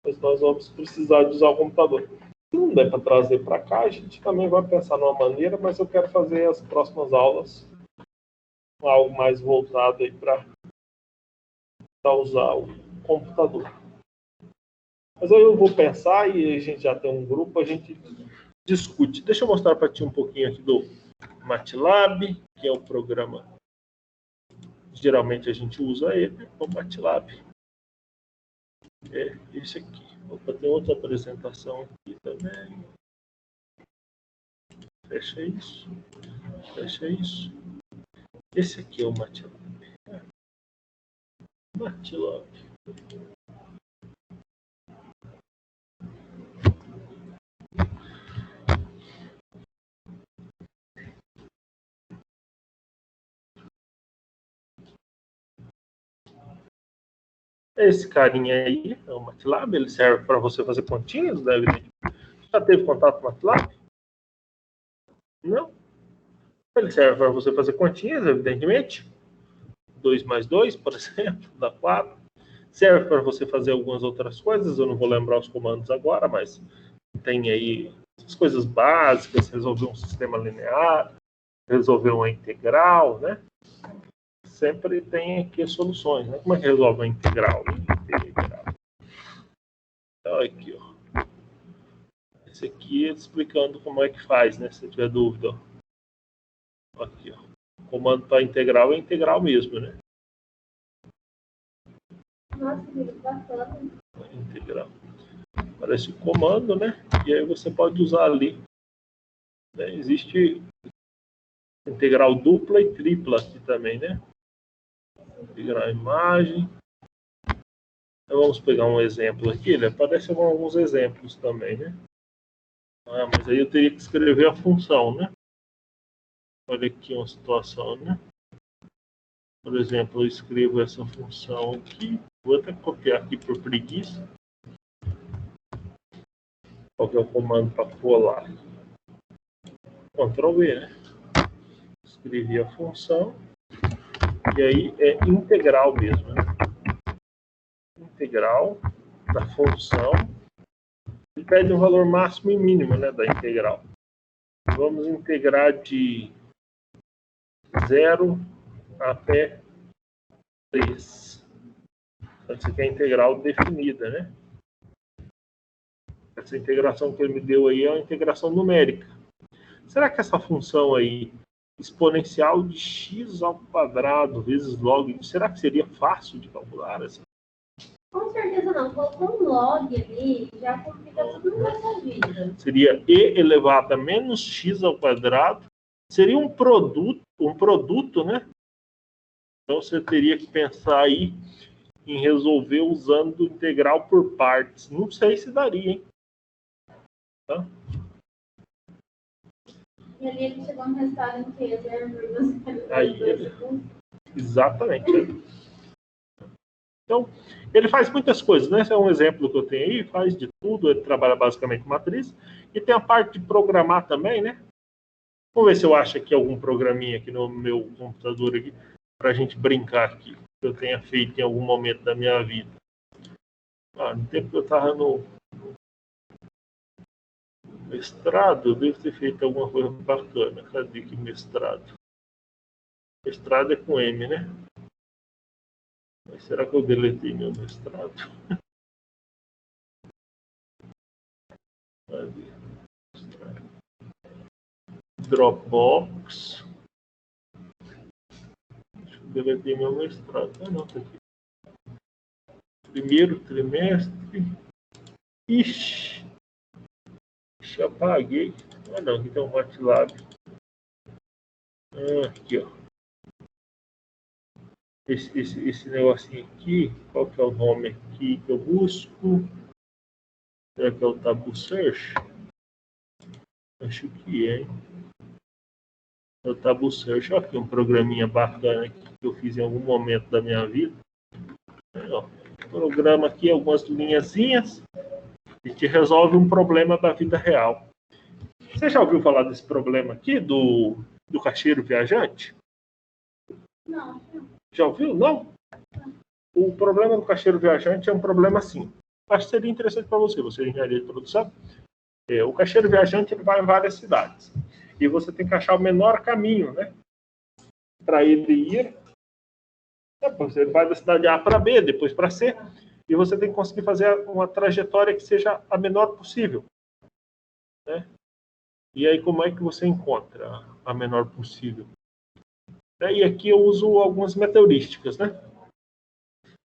Mas nós vamos precisar de usar o computador. Se não der para trazer para cá, a gente também vai pensar numa maneira, mas eu quero fazer as próximas aulas com algo mais voltado aí para usar o computador. Mas aí eu vou pensar e a gente já tem um grupo, a gente discute. Deixa eu mostrar para ti um pouquinho aqui do MATLAB, que é o programa. Geralmente a gente usa ele, o MATLAB. É esse aqui. Opa, tem outra apresentação aqui também. Fecha isso. Fecha isso. Esse aqui é o MATLAB. MATLAB. Esse carinha aí é o MATLAB. Ele serve para você fazer continhas, né? Já teve contato com o MATLAB? Não. Ele serve para você fazer continhas, evidentemente. 2 mais 2, por exemplo, dá 4. Serve para você fazer algumas outras coisas. Eu não vou lembrar os comandos agora, mas tem aí as coisas básicas, resolver um sistema linear, resolver uma integral, né? Sempre tem aqui soluções, né? Como é que resolve uma integral? Então, aqui, ó. Esse aqui é explicando como é que faz, né? Se tiver dúvida, ó. Aqui, ó. O comando para integral é integral mesmo, né? Nossa, que bacana. Integral. Aparece o comando, né? E aí você pode usar ali. Né? Existe integral dupla e tripla aqui também, né? Integrar a imagem. Então, vamos pegar um exemplo aqui. Ele aparece com alguns exemplos também, né? Mas aí eu teria que escrever a função, né? Olha aqui uma situação, né? Por exemplo, eu escrevo essa função aqui. Vou até copiar aqui por preguiça. Qual que é o comando para colar? Ctrl V, né? Escrevi a função. E aí é integral mesmo, né? Integral da função. Ele pede um valor máximo e mínimo, né, da integral. Vamos integrar de 0 até 3. Essa aqui é a integral definida, né? Essa integração que ele me deu aí é uma integração numérica. Será que essa função aí, exponencial de x ao quadrado vezes log, será que seria fácil de calcular essa? Com certeza não. Colocou um log ali, já complica tudo na nossa vida. Seria e elevado a menos x ao quadrado. Seria um produto, né? Então você teria que pensar aí em resolver usando integral por partes. Não sei se daria, hein? Tá? E ali ele chegou no resultado em que 0,02. Aí, exatamente. Então, ele faz muitas coisas, né? Esse é um exemplo que eu tenho aí, faz de tudo, ele trabalha basicamente com matriz. E tem a parte de programar também, né? Vamos ver se eu acho aqui algum programinha aqui no meu computador aqui, para a gente brincar aqui, que eu tenha feito em algum momento da minha vida. No tempo que eu estava no mestrado, eu devo ter feito alguma coisa bacana. Cadê aqui mestrado? Mestrado é com M, né? Mas será que eu deletei meu mestrado? Dropbox. Deixa eu deletar meu mestrado. Ah, não, tá aqui. Primeiro trimestre. Ixi, apaguei. Ah, não, aqui tem um MATLAB. Aqui, ó. Esse negocinho aqui, qual que é o nome aqui que eu busco? Será que é o Tabu Search? Acho que é, hein? É o Tabu Search. Olha aqui um programinha bacana aqui que eu fiz em algum momento da minha vida. Ó, programa aqui, algumas linhazinhas. A gente resolve um problema da vida real. Você já ouviu falar desse problema aqui do caixeiro viajante? Não. Já ouviu? Não? O problema do caixeiro viajante é um problema assim. Acho que seria interessante para você, você é engenharia de produção. O caixeiro viajante ele vai em várias cidades. E você tem que achar o menor caminho, né? Para ele ir. Você vai da cidade A para B, depois para C. E você tem que conseguir fazer uma trajetória que seja a menor possível. Né? E aí, como é que você encontra a menor possível? E aqui eu uso algumas metaheurísticas, né?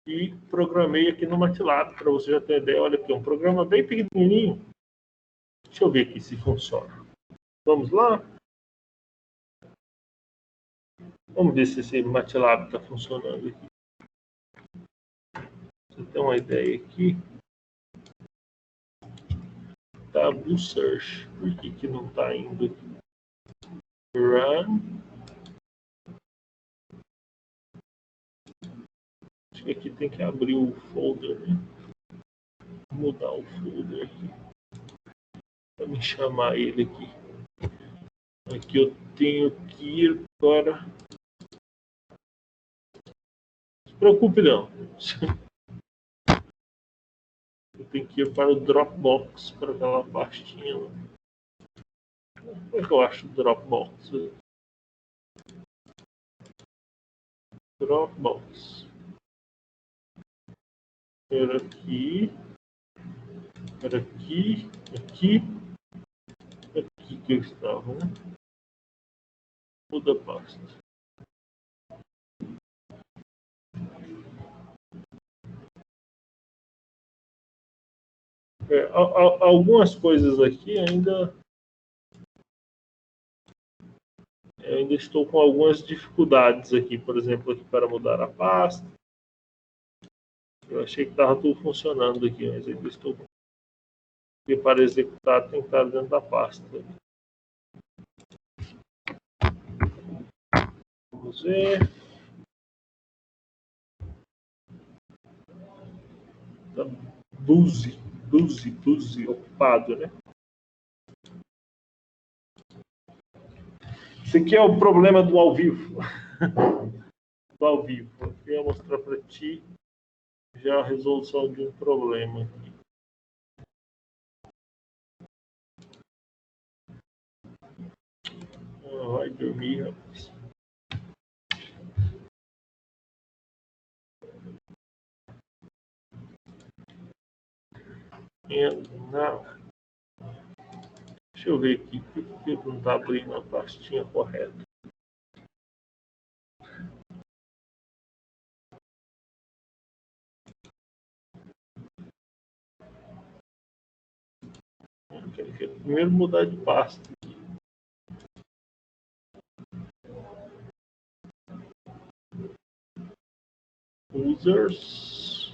E programei aqui no MATLAB, para você já ter ideia. Olha aqui, um programa bem pequenininho. Deixa eu ver aqui se funciona. Vamos lá. Vamos ver se esse MATLAB está funcionando aqui. Você tem uma ideia aqui. Tabu Search. Por que não está indo aqui? Run. Acho que aqui tem que abrir o folder, né? Vou mudar o folder aqui. Para me chamar ele aqui. Aqui eu tenho que ir para... Não se preocupe não. Eu tenho que ir para o Dropbox, para aquela pastinha. Como é que eu acho o Dropbox? Dropbox. Era aqui. Era aqui. Aqui. Aqui que eu estava, né? Muda a pasta. Algumas coisas aqui ainda... Eu ainda estou com algumas dificuldades aqui. Por exemplo, aqui para mudar a pasta. Eu achei que estava tudo funcionando aqui, mas ainda estou... E para executar tem que estar dentro da pasta. Vamos ver. Tá Buzi ocupado, né? Esse aqui é o problema do ao vivo. Do ao vivo. Eu queria mostrar para ti já a resolução de um problema aqui. Vai dormir, rapaz. Não. Deixa eu ver aqui. Por que não está abrindo a pastinha correta? Eu quero primeiro mudar de pasta. Users.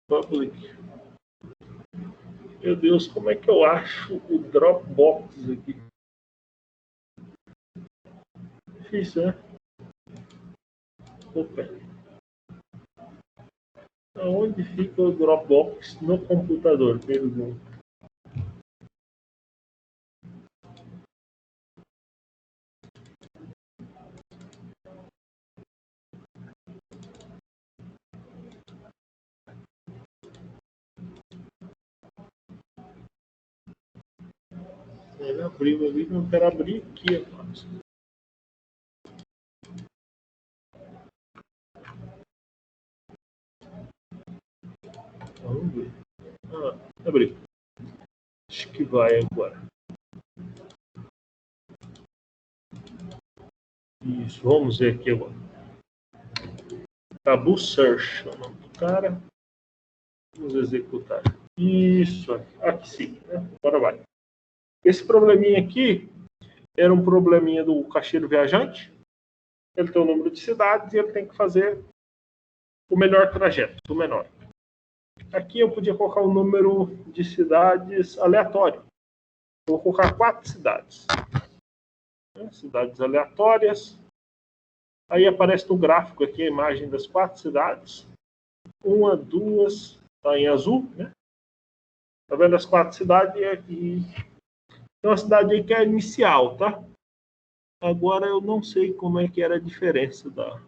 Public. Meu Deus, como é que eu acho o Dropbox aqui? Difícil, né? Opa. Aonde fica o Dropbox no computador? Pergunta. Ele abriu ali, não quero abrir aqui, rapaz. Vamos ver. Abri. Acho que vai agora. Isso, vamos ver aqui agora. Tabu Search é o nome do cara. Vamos executar. Isso, aqui sim, né? Agora vai. Esse probleminha aqui era um probleminha do caixeiro viajante. Ele tem o número de cidades e ele tem que fazer o melhor trajeto, o menor. Aqui eu podia colocar o número de cidades aleatório. Vou colocar 4 cidades. Cidades aleatórias. Aí aparece no gráfico aqui a imagem das 4 cidades. 1, 2, está em azul, né? Tá vendo as 4 cidades e tem uma cidade aí que é inicial, tá? Agora eu não sei como é que era a diferença da...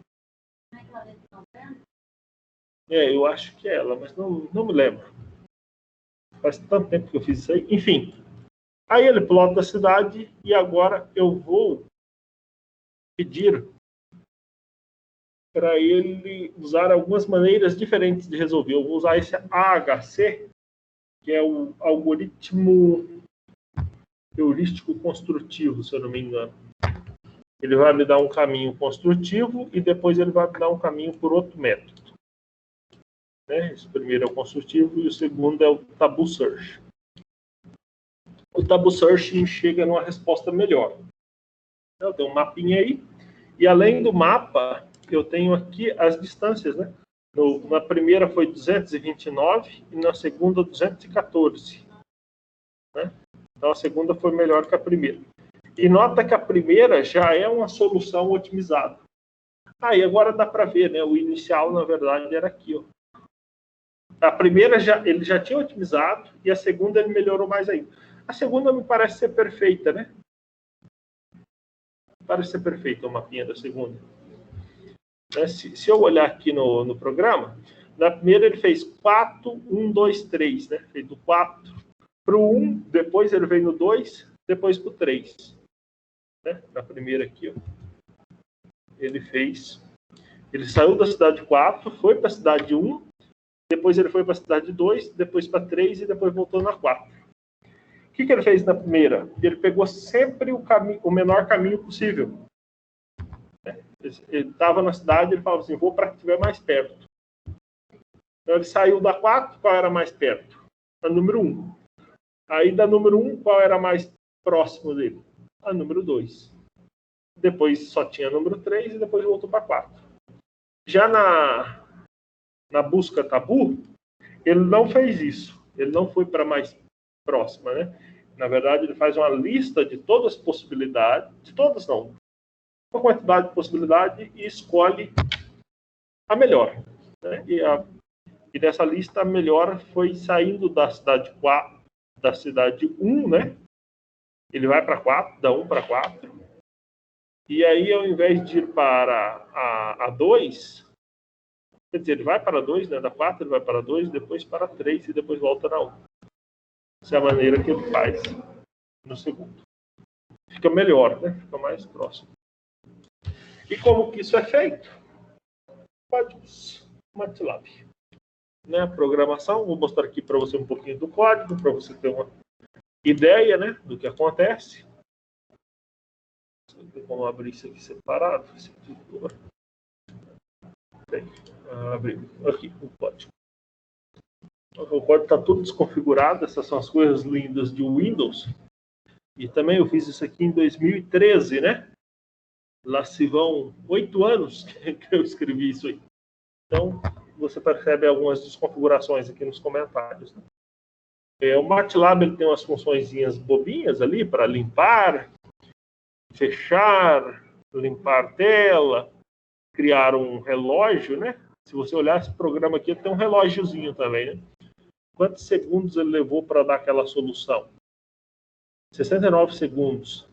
eu acho que é ela, mas não me lembro. Faz tanto tempo que eu fiz isso aí. Enfim. Aí ele plota a cidade e agora eu vou pedir para ele usar algumas maneiras diferentes de resolver. Eu vou usar esse AHC, que é o algoritmo heurístico construtivo, se eu não me engano. Ele vai me dar um caminho construtivo e depois ele vai me dar um caminho por outro método. Né? Esse primeiro é o construtivo e o segundo é o Tabu Search. O Tabu Search chega numa resposta melhor. Eu tenho um mapinha aí e além do mapa, eu tenho aqui as distâncias, né? Na primeira foi 229 e na segunda 214. Né? Então a segunda foi melhor que a primeira. E nota que a primeira já é uma solução otimizada. Aí agora dá para ver, né? O inicial, na verdade, era aqui. Ó. A primeira ele já tinha otimizado e a segunda ele melhorou mais ainda. A segunda me parece ser perfeita, né? Parece ser perfeita o mapinha da segunda. Né? Se eu olhar aqui no programa, na primeira ele fez 4, 1, 2, 3. Né? Fez do 4 para o 1, depois ele veio no 2, depois para o 3. Né? Na primeira aqui, ó, ele saiu da cidade 4, foi para a cidade 1, depois ele foi para a cidade 2, depois para 3 e depois voltou na 4. O que ele fez na primeira? Ele pegou sempre o menor caminho possível. Ele estava na cidade, ele falava assim, vou para que estiver mais perto. Então ele saiu da 4, qual era mais perto? A número 1. Aí da número 1, qual era mais próximo dele? A número 2. Depois só tinha a número 3 e depois voltou para 4. Já na busca tabu, ele não fez isso. Ele não foi para mais próxima, né? Na verdade, ele faz uma lista de todas as possibilidades, de todas não, uma quantidade de possibilidades e escolhe a melhor. Né? E dessa lista, a melhor foi saindo da cidade 4, da cidade 1, né? Ele vai para 4, da 1 para 4. E aí, ao invés de ir para a 2, quer dizer, ele vai para 2, né? Da 4 ele vai para 2, depois para 3 e depois volta na 1. Essa é a maneira que ele faz no segundo. Fica melhor, né? Fica mais próximo. E como que isso é feito? Códigos MATLAB. Né? Programação, vou mostrar aqui para você um pouquinho do código, para você ter uma ideia, né, do que acontece. Vamos abrir isso aqui separado. Abrir aqui o código. O código está tudo desconfigurado. Essas são as coisas lindas de Windows. E também eu fiz isso aqui em 2013, né? Lá se vão 8 anos que eu escrevi isso aí. Então, você percebe algumas desconfigurações aqui nos comentários. Né? O MATLAB ele tem umas funçõezinhas bobinhas ali para limpar, fechar, limpar tela, criar um relógio, né? Se você olhar esse programa aqui, ele tem um relógiozinho também, né? Quantos segundos ele levou para dar aquela solução? 69 segundos.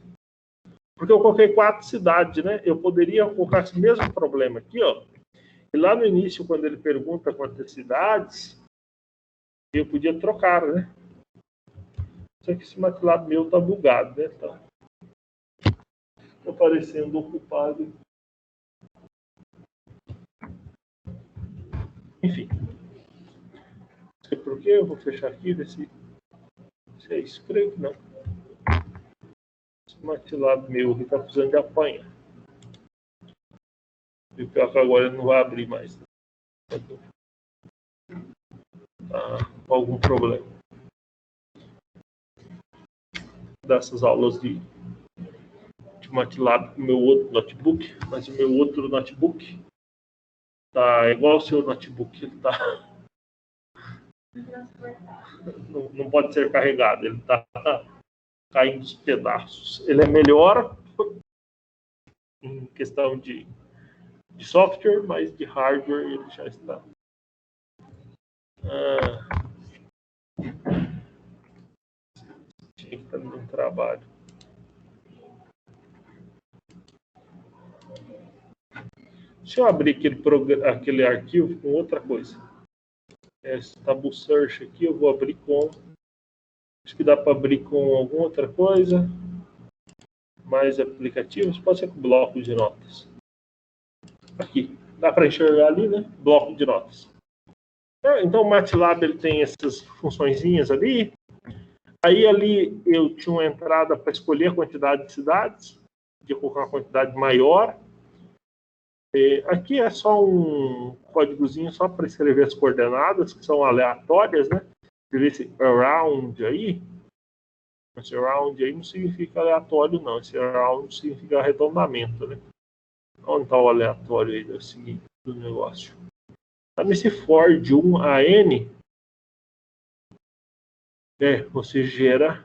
Porque eu coloquei 4 cidades, né? Eu poderia colocar esse mesmo problema aqui, ó. E lá no início, quando ele pergunta quantas cidades, eu podia trocar, né? Só que esse MATLAB meu tá bugado, né? Tá aparecendo ocupado. Enfim. Não sei por que, eu vou fechar aqui, ver se Se é isso, creio que não. Esse MATLAB meu está precisando de apanhar. E pior que agora ele não vai abrir mais. Tá com algum problema. Dessas aulas de MATLAB com o meu outro notebook, mas o meu outro notebook tá igual ao seu notebook, ele tá não pode ser carregado, ele tá caindo aos pedaços. Ele é melhor em questão de software, mas de hardware ele já está tinha que estar dando trabalho. Deixa eu abrir aquele arquivo com outra coisa. Esse Tabu Search aqui eu vou abrir com... Acho que dá para abrir com alguma outra coisa. Mais aplicativos. Pode ser com bloco de notas. Aqui. Dá para enxergar ali, né? Bloco de notas. Então o MATLAB ele tem essas funçõezinhas ali. Aí ali eu tinha uma entrada para escolher a quantidade de cidades. De colocar uma quantidade maior. Aqui é só um códigozinho só para escrever as coordenadas, que são aleatórias, né? Escrever esse around aí. Esse around aí não significa aleatório, não. Esse around significa arredondamento, né? Onde está o aleatório aí do negócio? Tá nesse for de 1 a n. Você gera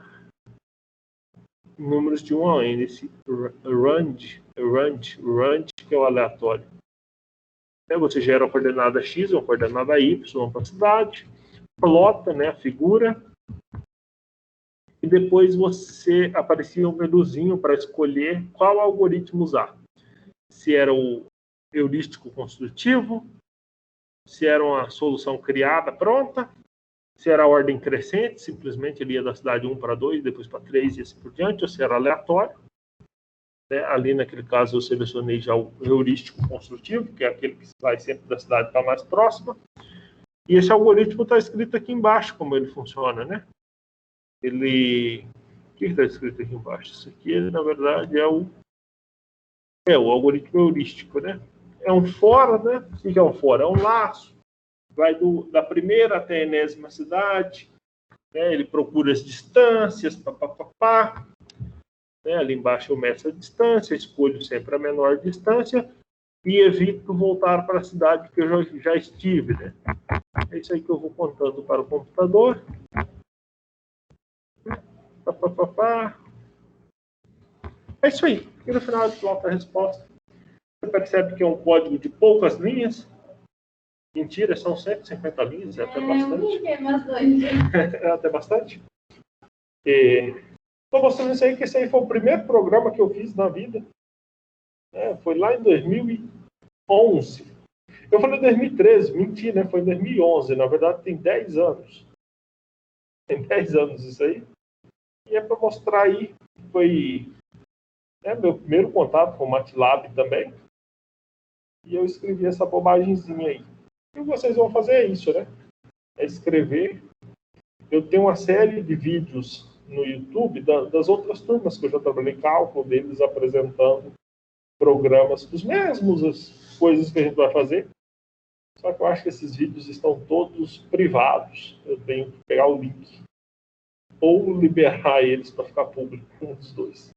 números de 1 a n. Esse range, que é o aleatório. Você gera a coordenada x, uma coordenada y para a cidade, plota, né, a figura, e depois você aparecia um menuzinho para escolher qual algoritmo usar. Se era o heurístico construtivo, se era uma solução criada, pronta, se era a ordem crescente, simplesmente ele ia da cidade 1 para 2, depois para 3 e assim por diante, ou se era aleatório. Ali naquele caso eu selecionei já o heurístico construtivo, que é aquele que vai sempre da cidade para mais próxima. E esse algoritmo está escrito aqui embaixo, como ele funciona, né? O que está escrito aqui embaixo? Isso aqui, na verdade, é o algoritmo heurístico, né? É um for, né? O que é um for? É um laço. Vai da primeira até a enésima cidade. Né? Ele procura as distâncias, papapá. Ali embaixo eu meço a distância, escolho sempre a menor distância e evito voltar para a cidade que eu já estive. Né? É isso aí que eu vou contando para o computador. É isso aí. E no final de volta a resposta. Você percebe que é um código de poucas linhas. Mentira, são 150 linhas, é até bastante. É bastante. É até bastante. Estou mostrando isso aí, que esse aí foi o primeiro programa que eu fiz na vida. Foi lá em 2011. Eu falei 2013, menti, né? Foi em 2011. Na verdade, tem 10 anos. Tem 10 anos isso aí. E é para mostrar aí que foi meu primeiro contato com o MATLAB também. E eu escrevi essa bobagemzinha aí. E vocês vão fazer isso, né? É escrever. Eu tenho uma série de vídeos no YouTube das outras turmas que eu já trabalhei em cálculo, deles apresentando programas, os mesmos as coisas que a gente vai fazer. Só que eu acho que esses vídeos estão todos privados. Eu tenho que pegar o link ou liberar eles para ficar público, um dos dois.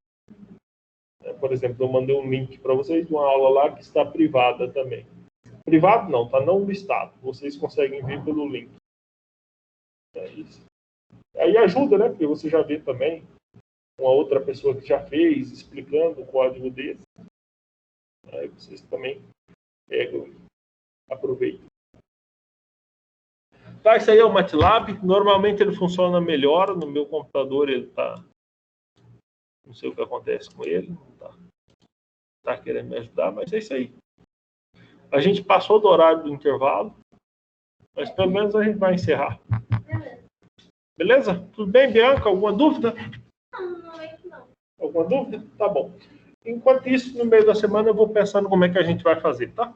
Por exemplo, eu mandei um link para vocês de uma aula lá que está privada também. Privado não, está não listado. Vocês conseguem ver pelo link. É isso. Aí ajuda, né? Porque você já vê também uma outra pessoa que já fez, explicando o código desse. Aí vocês também pegam e aproveitam. Tá, isso aí é o MATLAB. Normalmente ele funciona melhor. No meu computador ele tá... Não sei o que acontece com ele. Não tá querendo me ajudar, mas é isso aí. A gente passou do horário do intervalo. Mas pelo menos a gente vai encerrar. Beleza? Tudo bem, Bianca? Alguma dúvida? Não. Alguma dúvida? Tá bom. Enquanto isso, no meio da semana, eu vou pensando como é que a gente vai fazer, tá?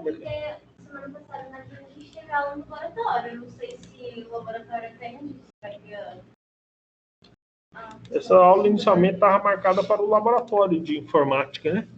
Porque semana passada a gente teve aula no laboratório. Não sei se o laboratório tem, a gente vai Essa aula inicialmente estava marcada para o laboratório de informática, né?